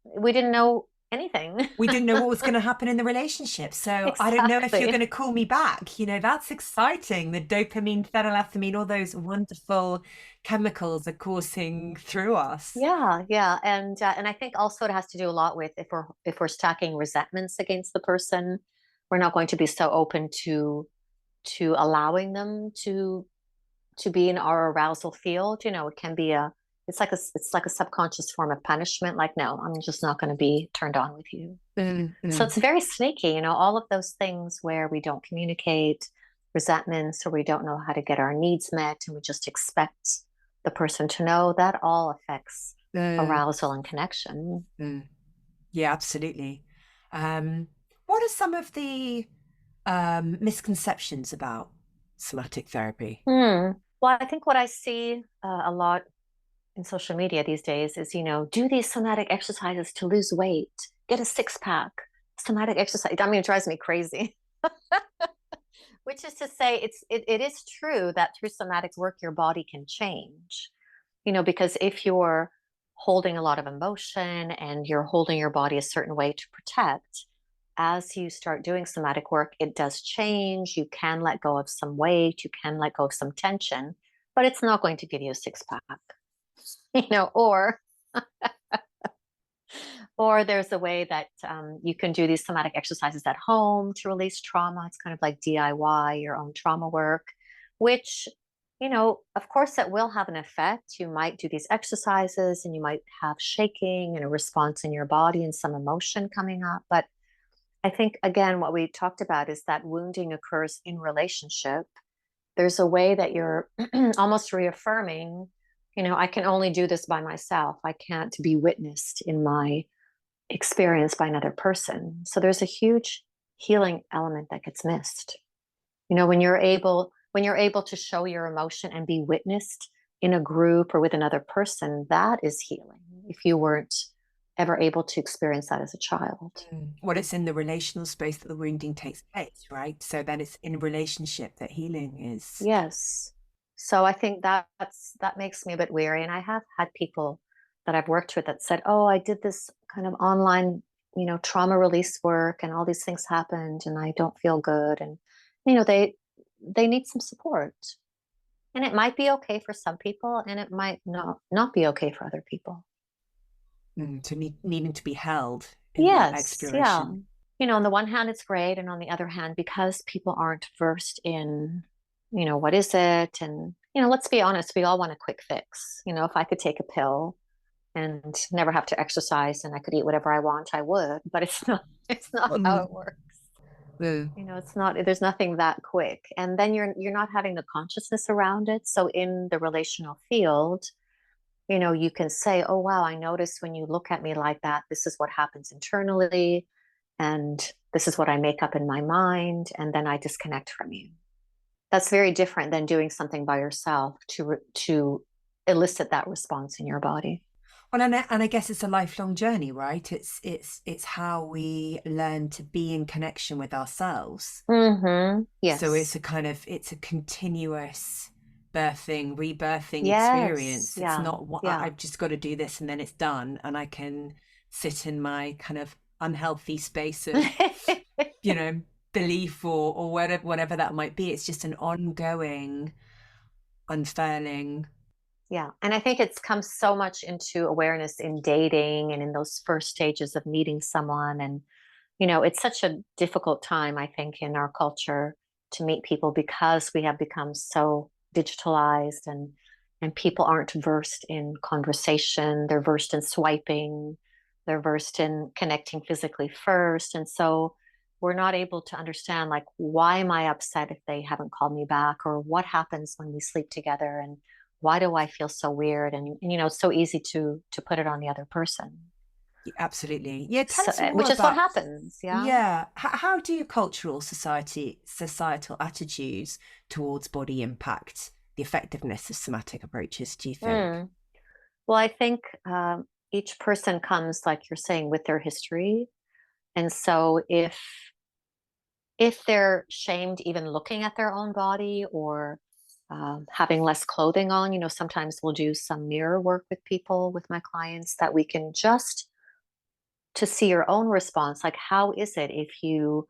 we didn't know anything. we didn't know what was going to happen in the relationship. So I don't know if you're going Exactly. to call me back. That's exciting. The dopamine, phenylethylamine, all those wonderful chemicals are coursing through us. Yeah, yeah, and I think also it has to do a lot with if we're stacking resentments against the person, we're not going to be so open to allowing them to be in our arousal field. It can be it's like a subconscious form of punishment. Like, no, I'm just not going to be turned on with you. Mm, So mm. it's very sneaky, all of those things where we don't communicate, resentments, or we don't know how to get our needs met, and we just expect the person to know, that all affects Mm, arousal and connection. mm. Yeah, absolutely. Um, what are some of the misconceptions about somatic therapy? Well, I think what I see a lot in social media these days is, do these somatic exercises to lose weight, get a six pack, somatic exercise. I mean, it drives me crazy. Which is to say, it is true that through somatic work, your body can change. Because if you're holding a lot of emotion and you're holding your body a certain way to protect, as you start doing somatic work, it does change. You can let go of some weight, you can let go of some tension, but it's not going to give you a six pack, or there's a way that you can do these somatic exercises at home to release trauma. It's kind of like DIY, your own trauma work, which, of course, it will have an effect. You might do these exercises and you might have shaking and a response in your body and some emotion coming up. But I think, again, what we talked about is that wounding occurs in relationship. There's a way that you're almost reaffirming, I can only do this by myself. I can't be witnessed in my experienced by another person. So there's a huge healing element that gets missed. When you're able to show your emotion and be witnessed in a group or with another person, that is healing. If you weren't ever able to experience that as a child. Well, it's in the relational space that the wounding takes place, right? So then it's in relationship that healing is. Yes. So I think that makes me a bit weary. And I have had people that I've worked with that said, "Oh, I did this kind of online, trauma release work, and all these things happened, and I don't feel good." And they need some support. And it might be okay for some people, and it might not be okay for other people. To needing to be held in that Yes, yeah. exploration. On the one hand, it's great, and on the other hand, because people aren't versed in, what is it? And, let's be honest, we all want a quick fix. If I could take a pill and never have to exercise and I could eat whatever I want, I would, but it's not how Mm, it works. mm, It's not, there's nothing that quick. And then you're not having the consciousness around it. So in the relational field, you can say, oh, wow, I notice when you look at me like that, this is what happens internally. And this is what I make up in my mind. And then I disconnect from you. That's very different than doing something by yourself to elicit that response in your body. Well, and I guess it's a lifelong journey, right? It's how we learn to be in connection with ourselves. So Yes. it's a continuous birthing, rebirthing Yes. experience. It's Yeah. not what Yeah. I've just got to do this and then it's done, and I can sit in my kind of unhealthy space of, you know, belief or whatever that might be. It's just an ongoing unfurling. Yeah. And I think it's come so much into awareness in dating and in those first stages of meeting someone. And, it's such a difficult time, I think, in our culture to meet people because we have become so digitalized and people aren't versed in conversation. They're versed in swiping. They're versed in connecting physically first. And so we're not able to understand, like, why am I upset if they haven't called me back, or what happens when we sleep together, and why do I feel so weird? And it's so easy to put it on the other person. Absolutely. Yeah, tell So, us more which is what about, happens. Yeah. yeah, how do societal attitudes towards body impact the effectiveness of somatic approaches, do you think? Mm. Well, I think each person comes, like you're saying, with their history. And so if they're shamed even looking at their own body, or having less clothing on, sometimes we'll do some mirror work with people, with my clients, that we can just to see your own response. Like, how is it if you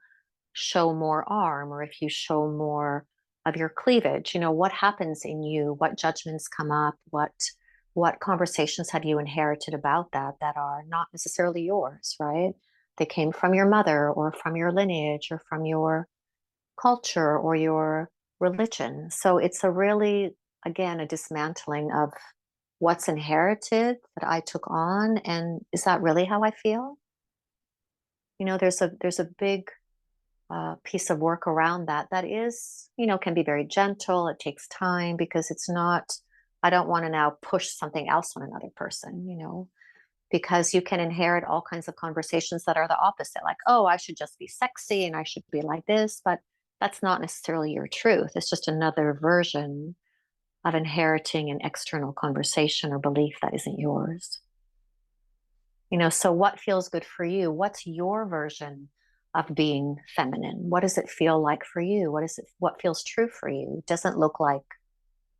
show more arm, or if you show more of your cleavage? What happens in you? What judgments come up? What conversations have you inherited about that are not necessarily yours, right? They came from your mother, or from your lineage, or from your culture, or your religion. So it's a really, again, a dismantling of what's inherited that I took on, and is that really how I feel? There's a big piece of work around that is, can be very gentle. It takes time, because it's not, I don't want to now push something else on another person, because you can inherit all kinds of conversations that are the opposite, like, oh, I should just be sexy and I should be like this. But that's not necessarily your truth. It's just another version of inheriting an external conversation or belief that isn't yours. So what feels good for you? What's your version of being feminine? What does it feel like for you? What feels true for you? It doesn't look like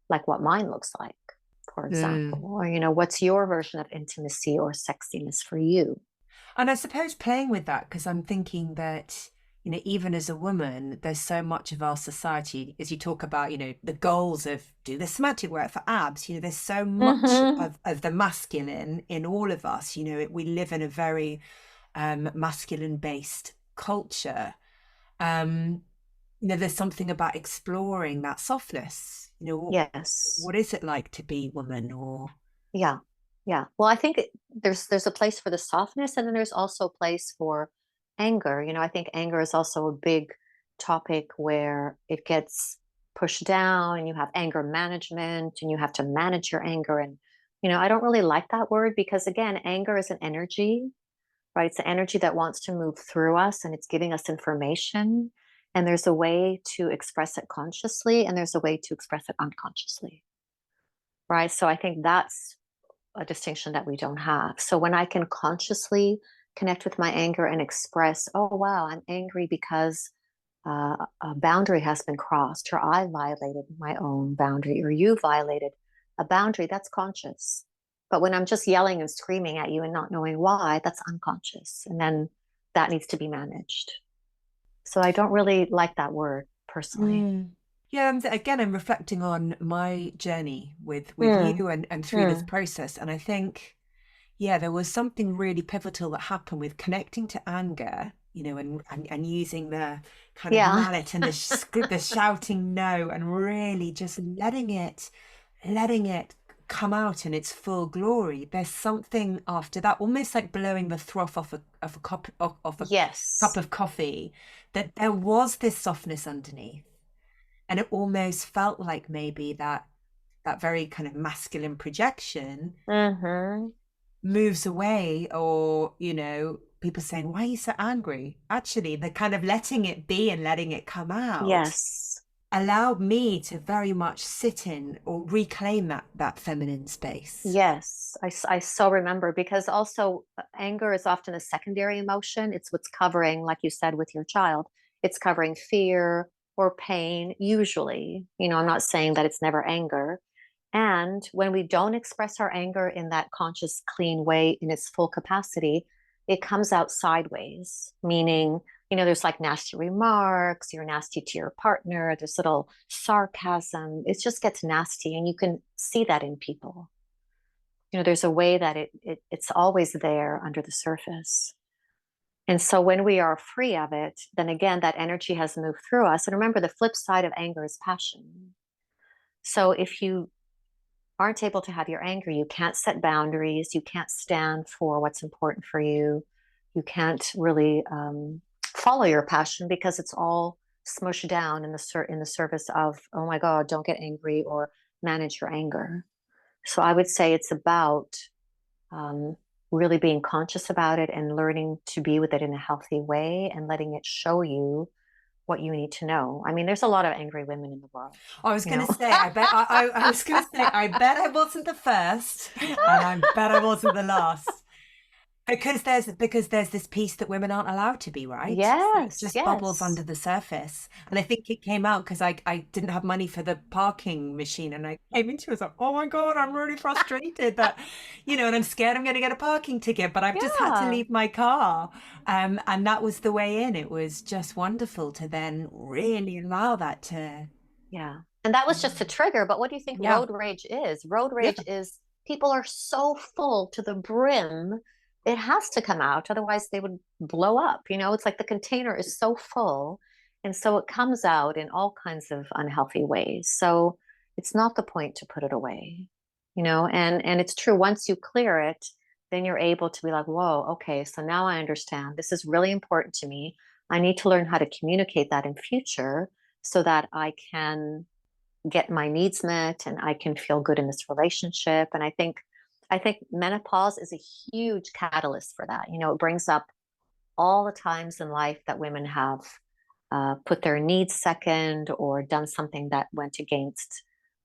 what mine looks like, for example. Mm. Or, what's your version of intimacy or sexiness for you? And I suppose playing with that, because I'm thinking that, even as a woman, there's so much of our society, as you talk about, the goals of do the somatic work for abs, there's so much Mm-hmm. of the masculine in all of us. We live in a very masculine based culture. Um, there's something about exploring that softness. Yes. What is it like to be woman or Yeah. Yeah. Well, I think there's a place for the softness, and then there's also a place for anger. I think anger is also a big topic where it gets pushed down, and you have anger management, and you have to manage your anger. And, I don't really like that word, because, again, anger is an energy, right? It's an energy that wants to move through us, and it's giving us information. And there's a way to express it consciously, and there's a way to express it unconsciously, right? So I think that's a distinction that we don't have. So when I can consciously connect with my anger and express, oh, wow, I'm angry because a boundary has been crossed, or I violated my own boundary, or you violated a boundary, that's conscious. But when I'm just yelling and screaming at you and not knowing why, that's unconscious. And then that needs to be managed. So I don't really like that word personally. Mm. Yeah, again, I'm reflecting on my journey with Mm, you and through this mm, process, and I think, yeah, there was something really pivotal that happened with connecting to anger, and using the kind of yeah. mallet and the shouting no, and really just letting it come out in its full glory. There's something after that, almost like blowing the froth off a cup Yes. of coffee, that there was this softness underneath, and it almost felt like maybe that very kind of masculine projection Mm-hmm. moves away, or people saying, why are you so angry? Actually, they're kind of letting it be and letting it come out. Yes. allowed me to very much sit in or reclaim that feminine space. Yes, I so remember, because also anger is often a secondary emotion. It's what's covering, like you said, with your child, it's covering fear or pain, usually. I'm not saying that it's never anger. And when we don't express our anger in that conscious, clean way in its full capacity, it comes out sideways, meaning, there's like nasty remarks, you're nasty to your partner, there's little sarcasm. It just gets nasty, and you can see that in people. There's a way that it's always there under the surface. And so when we are free of it, then again, that energy has moved through us. And remember, the flip side of anger is passion. So if you aren't able to have your anger, you can't set boundaries, you can't stand for what's important for you, you can't really follow your passion, because it's all smushed down in the service of, oh my God, don't get angry, or manage your anger. So I would say it's about really being conscious about it and learning to be with it in a healthy way, and letting it show you what you need to know. I mean, there's a lot of angry women in the world. I was going to say, I was going to say, I bet I wasn't the first, and I bet I wasn't the last. Because there's this piece that women aren't allowed to be, right? So it Yes, just bubbles yes. under the surface. And I think it came out because I didn't have money for the parking machine, and I came into it, I was like, oh my God, I'm really frustrated that, and I'm scared I'm going to get a parking ticket, but I've just had to Yeah, leave my car. And that was the way in. It was just wonderful to then really allow that to, yeah. And that was just a trigger. But what do you think yeah, road rage is? Road yeah. rage is people are so full to the brim, it has to come out. Otherwise, they would blow up. It's like the container is so full. And so it comes out in all kinds of unhealthy ways. So it's not the point to put it away, and it's true. Once you clear it, then you're able to be like, whoa, okay, so now I understand. This is really important to me. I need to learn how to communicate that in future, so that I can get my needs met and I can feel good in this relationship. And I think menopause is a huge catalyst for that. It brings up all the times in life that women have put their needs second, or done something that went against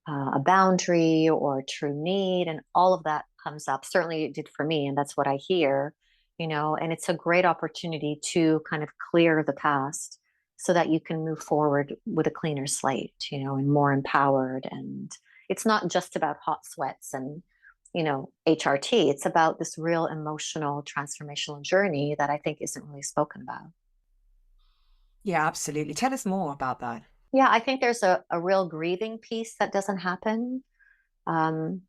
a boundary or a true need, and all of that comes up. Certainly it did for me, and that's what I hear. And it's a great opportunity to kind of clear the past, so that you can move forward with a cleaner slate, and more empowered. And it's not just about hot sweats and HRT. It's about this real emotional transformational journey that I think isn't really spoken about. Yeah, absolutely. Tell us more about that. Yeah, I think there's a real grieving piece that doesn't happen. Um,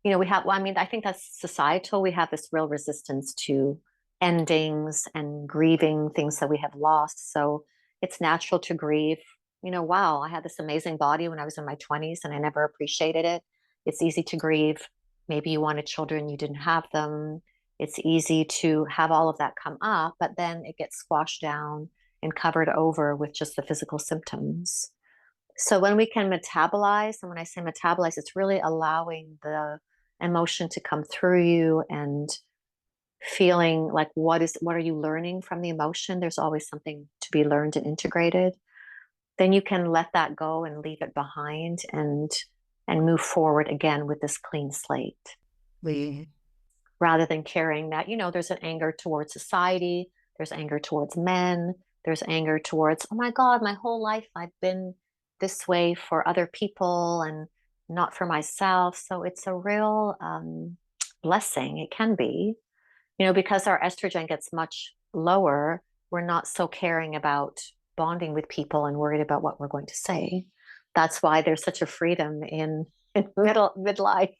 we have, well, I mean, I think that's societal. We have this real resistance to endings and grieving things that we have lost. So it's natural to grieve. Wow, I had this amazing body when I was in my 20s and I never appreciated it. It's easy to grieve. Maybe you wanted children, you didn't have them. It's easy to have all of that come up, but then it gets squashed down and covered over with just the physical symptoms. So when we can metabolize, and when I say metabolize, it's really allowing the emotion to come through you, and feeling like what are you learning from the emotion? There's always something to be learned and integrated. Then you can let that go and leave it behind, and move forward again with this clean slate, We rather than carrying that. There's an anger towards society, there's anger towards men, there's anger towards, oh my God, my whole life I've been this way for other people and not for myself. So it's a real blessing. It can be, because our estrogen gets much lower, we're not so caring about bonding with people and worried about what we're going to say. That's why there's such a freedom in midlife,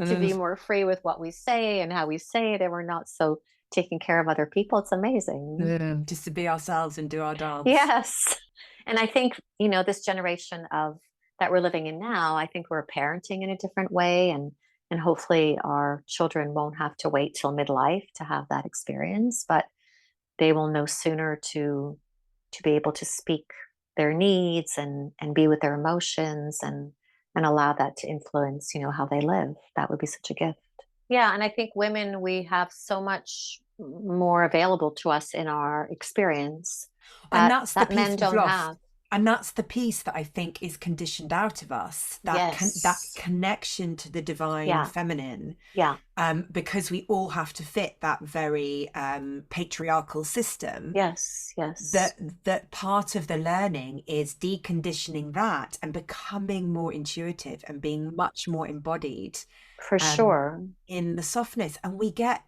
to be more free with what we say and how we say it, and we're not so taking care of other people. It's amazing. just to be ourselves and do our dance. Yes. And I think, this generation of that we're living in now, I think we're parenting in a different way, and hopefully our children won't have to wait till midlife to have that experience, but they will know sooner to be able to speak their needs, and be with their emotions, and allow that to influence, how they live. That would be such a gift. Yeah, and I think women, we have so much more available to us in our experience And that that's the piece men we've don't lost. have. And that's the piece that I think is conditioned out of us, that that Yes. connection to the divine Yeah. feminine, Yeah. because we all have to fit that very patriarchal system. Yes. Yes. That part of the learning is deconditioning that and becoming more intuitive and being much more embodied For um, sure. in the softness. And we get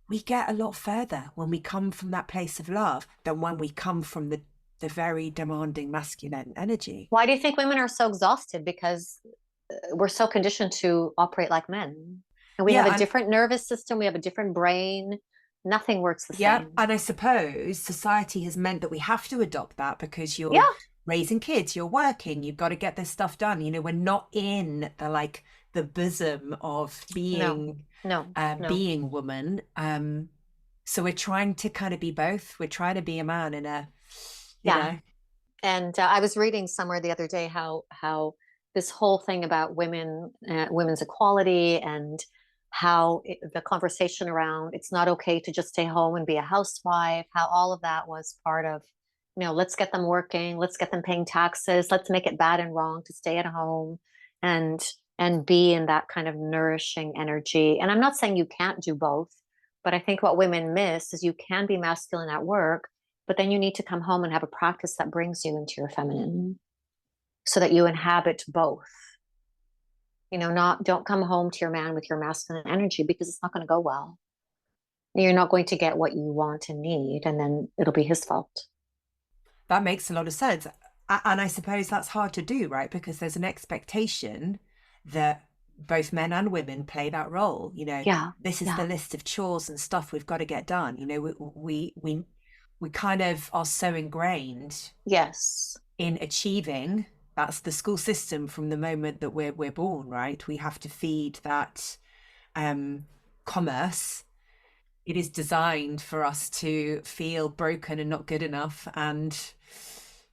a lot further when we come from that place of love than when we come from the very demanding masculine energy. Why do you think women are so exhausted? Because we're so conditioned to operate like men. And we have Yeah, a and different nervous system, we have a different brain. Nothing works the yeah, same. and I suppose society has meant that we have to adopt that because you're Yeah. raising kids, you're working, you've got to get this stuff done. We're not in the bosom of No. being No. No. being woman. So we're trying to kind of be both. We're trying to be a man and a, you Yeah. know. And I was reading somewhere the other day how this whole thing about women's equality, and the conversation around it's not okay to just stay home and be a housewife, how all of that was part of, let's get them working, let's get them paying taxes, let's make it bad and wrong to stay at home and be in that kind of nourishing energy. And I'm not saying you can't do both, but I think what women miss is you can be masculine at work, but then you need to come home and have a practice that brings you into your feminine so that you inhabit both. Not don't come home to your man with your masculine energy, because it's not going to go well. You're not going to get what you want and need, and then it'll be his fault. That makes a lot of sense. And I suppose that's hard to do, right? Because there's an expectation that both men and women play that role. Yeah. This is Yeah. the list of chores and stuff we've got to get done. We kind of are so ingrained Yes. in achieving. That's the school system from the moment that we're born, right? We have to feed that commerce. It is designed for us to feel broken and not good enough, and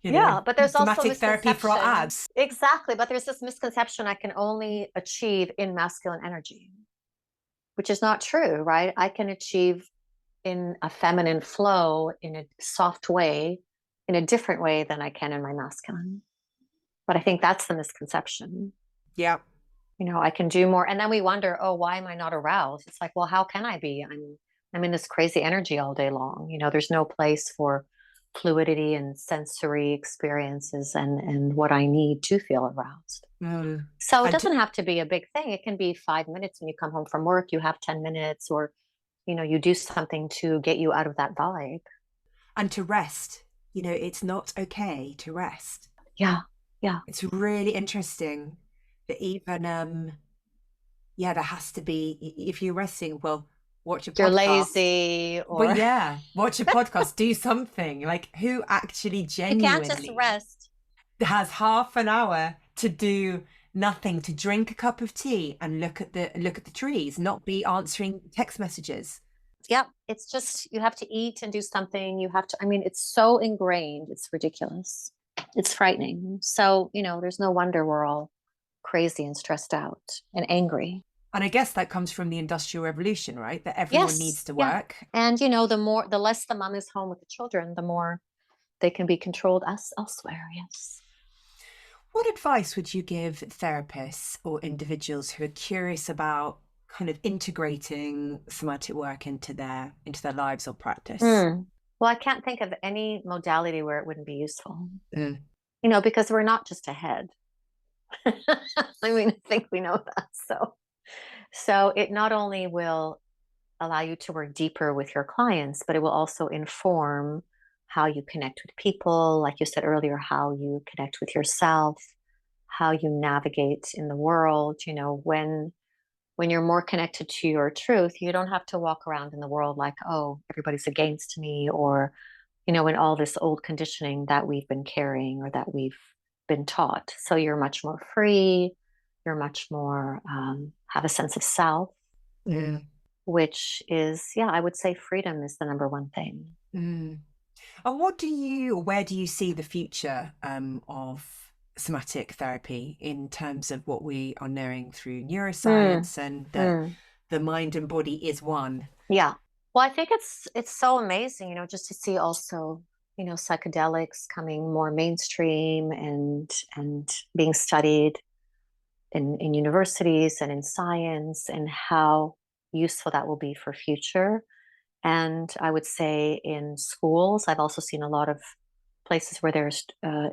Yeah, but there's also somatic therapy for our misconception. abs. Exactly, but there's this misconception I can only achieve in masculine energy, which is not true, right? I can achieve in a feminine flow, in a soft way, in a different way than I can in my masculine. But I think that's the misconception. Yeah. I can do more. And then we wonder, oh, why am I not aroused? It's like, well, how can I be? I'm in this crazy energy all day long. There's no place for fluidity and sensory experiences and what I need to feel aroused. Mm. So it And to, doesn't have to be a big thing. It can be 5 minutes when you come home from work, you have 10 minutes, or you do something to get you out of that vibe. and to rest. It's not okay to rest. Yeah. Yeah. It's really interesting that even there has to be, if you're resting, well, watch a You're podcast. lazy, But or yeah, watch a podcast, do something. Like, who actually you can't just genuinely rest. has half an hour to do nothing, to drink a cup of tea and look at the trees, not be answering text messages? Yep. It's just, you have to eat and do something. It's so ingrained. It's ridiculous. It's frightening. So, there's no wonder we're all crazy and stressed out and angry. And I guess that comes from the Industrial Revolution, right? That everyone needs Yes. to Yeah. work. And, the less the mom is home with the children, the more they can be controlled elsewhere. Yes. What advice would you give therapists or individuals who are curious about kind of integrating somatic work into their lives or practice? Well, I can't think of any modality where it wouldn't be useful. Mm. Because we're not just a head. I think we know that. So it not only will allow you to work deeper with your clients, but it will also inform how you connect with people, like you said earlier, how you connect with yourself, how you navigate in the world. When you're more connected to your truth, you don't have to walk around in the world like, oh, everybody's against me, or in all this old conditioning that we've been carrying or that we've been taught. So you're much more free. You're much more have a sense of self. Yeah. Which is, yeah, I would say freedom is the number one thing. Mm. And where do you see the future of somatic therapy in terms of what we are knowing through neuroscience and the mind and body is one? Yeah. Well, I think it's so amazing, just to see also psychedelics coming more mainstream and being studied in universities and in science, and how useful that will be for future. And I would say in schools, I've also seen a lot of places where there's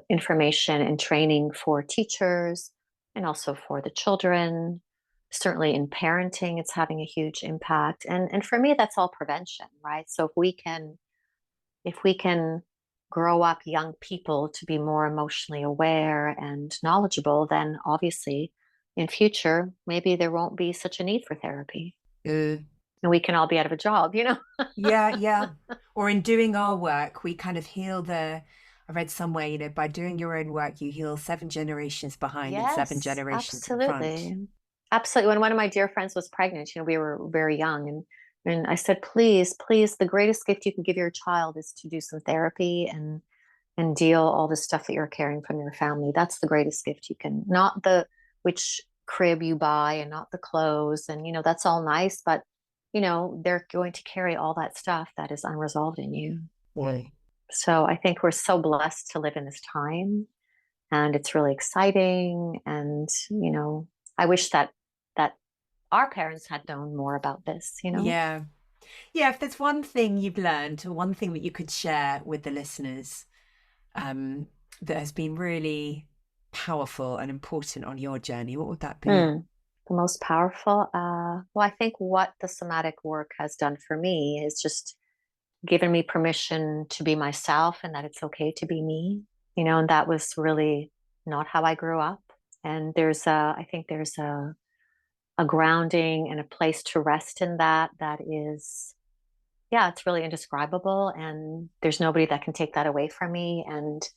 information and training for teachers and also for the children. Certainly in parenting, it's having a huge impact. And for me, that's all prevention, right? So if we can grow up young people to be more emotionally aware and knowledgeable, then obviously in future, maybe there won't be such a need for therapy. And we can all be out of a job. Yeah, yeah. Or in doing our work, we kind of heal I read somewhere, by doing your own work, you heal 7 generations behind and 7 generations in front. Absolutely. Absolutely. When one of my dear friends was pregnant, we were very young, and I said, please, please, the greatest gift you can give your child is to do some therapy and deal all the stuff that you're carrying from your family. That's the greatest gift you can, not the which crib you buy and not the clothes. And, that's all nice, but, they're going to carry all that stuff that is unresolved in you. Right. So I think we're so blessed to live in this time, and it's really exciting. And, I wish that our parents had known more about this. Yeah. Yeah, if there's one thing you've learned or one thing that you could share with the listeners that has been really powerful and important on your journey, what would that be? The most powerful, well, I think what the somatic work has done for me is just given me permission to be myself, and that it's okay to be me, and that was really not how I grew up. And I think there's a grounding and a place to rest in that is, yeah, it's really indescribable. And there's nobody that can take that away from me. And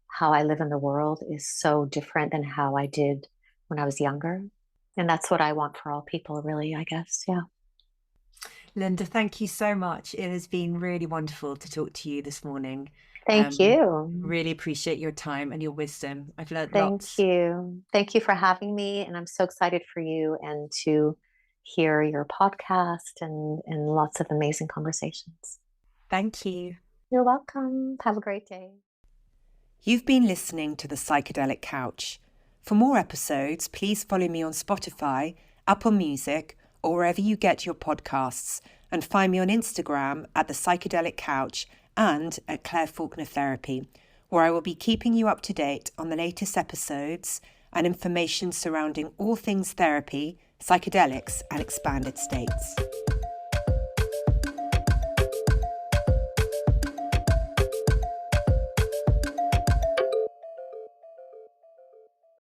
how I live in the world is so different than how I did when I was younger. And that's what I want for all people, really, I guess. Yeah. Linda, thank you so much. It has been really wonderful to talk to you this morning. Thank you. Really appreciate your time and your wisdom. I've learned Thank lots. you. Thank you for having me. And I'm so excited for you and to hear your podcast and lots of amazing conversations. Thank you. You're welcome. Have a great day. You've been listening to The Psychedelic Couch. For more episodes, please follow me on Spotify, Apple Music, or wherever you get your podcasts, and find me on Instagram at The Psychedelic Couch and at Claire Faulkner Therapy, where I will be keeping you up to date on the latest episodes and information surrounding all things therapy, psychedelics, and expanded states.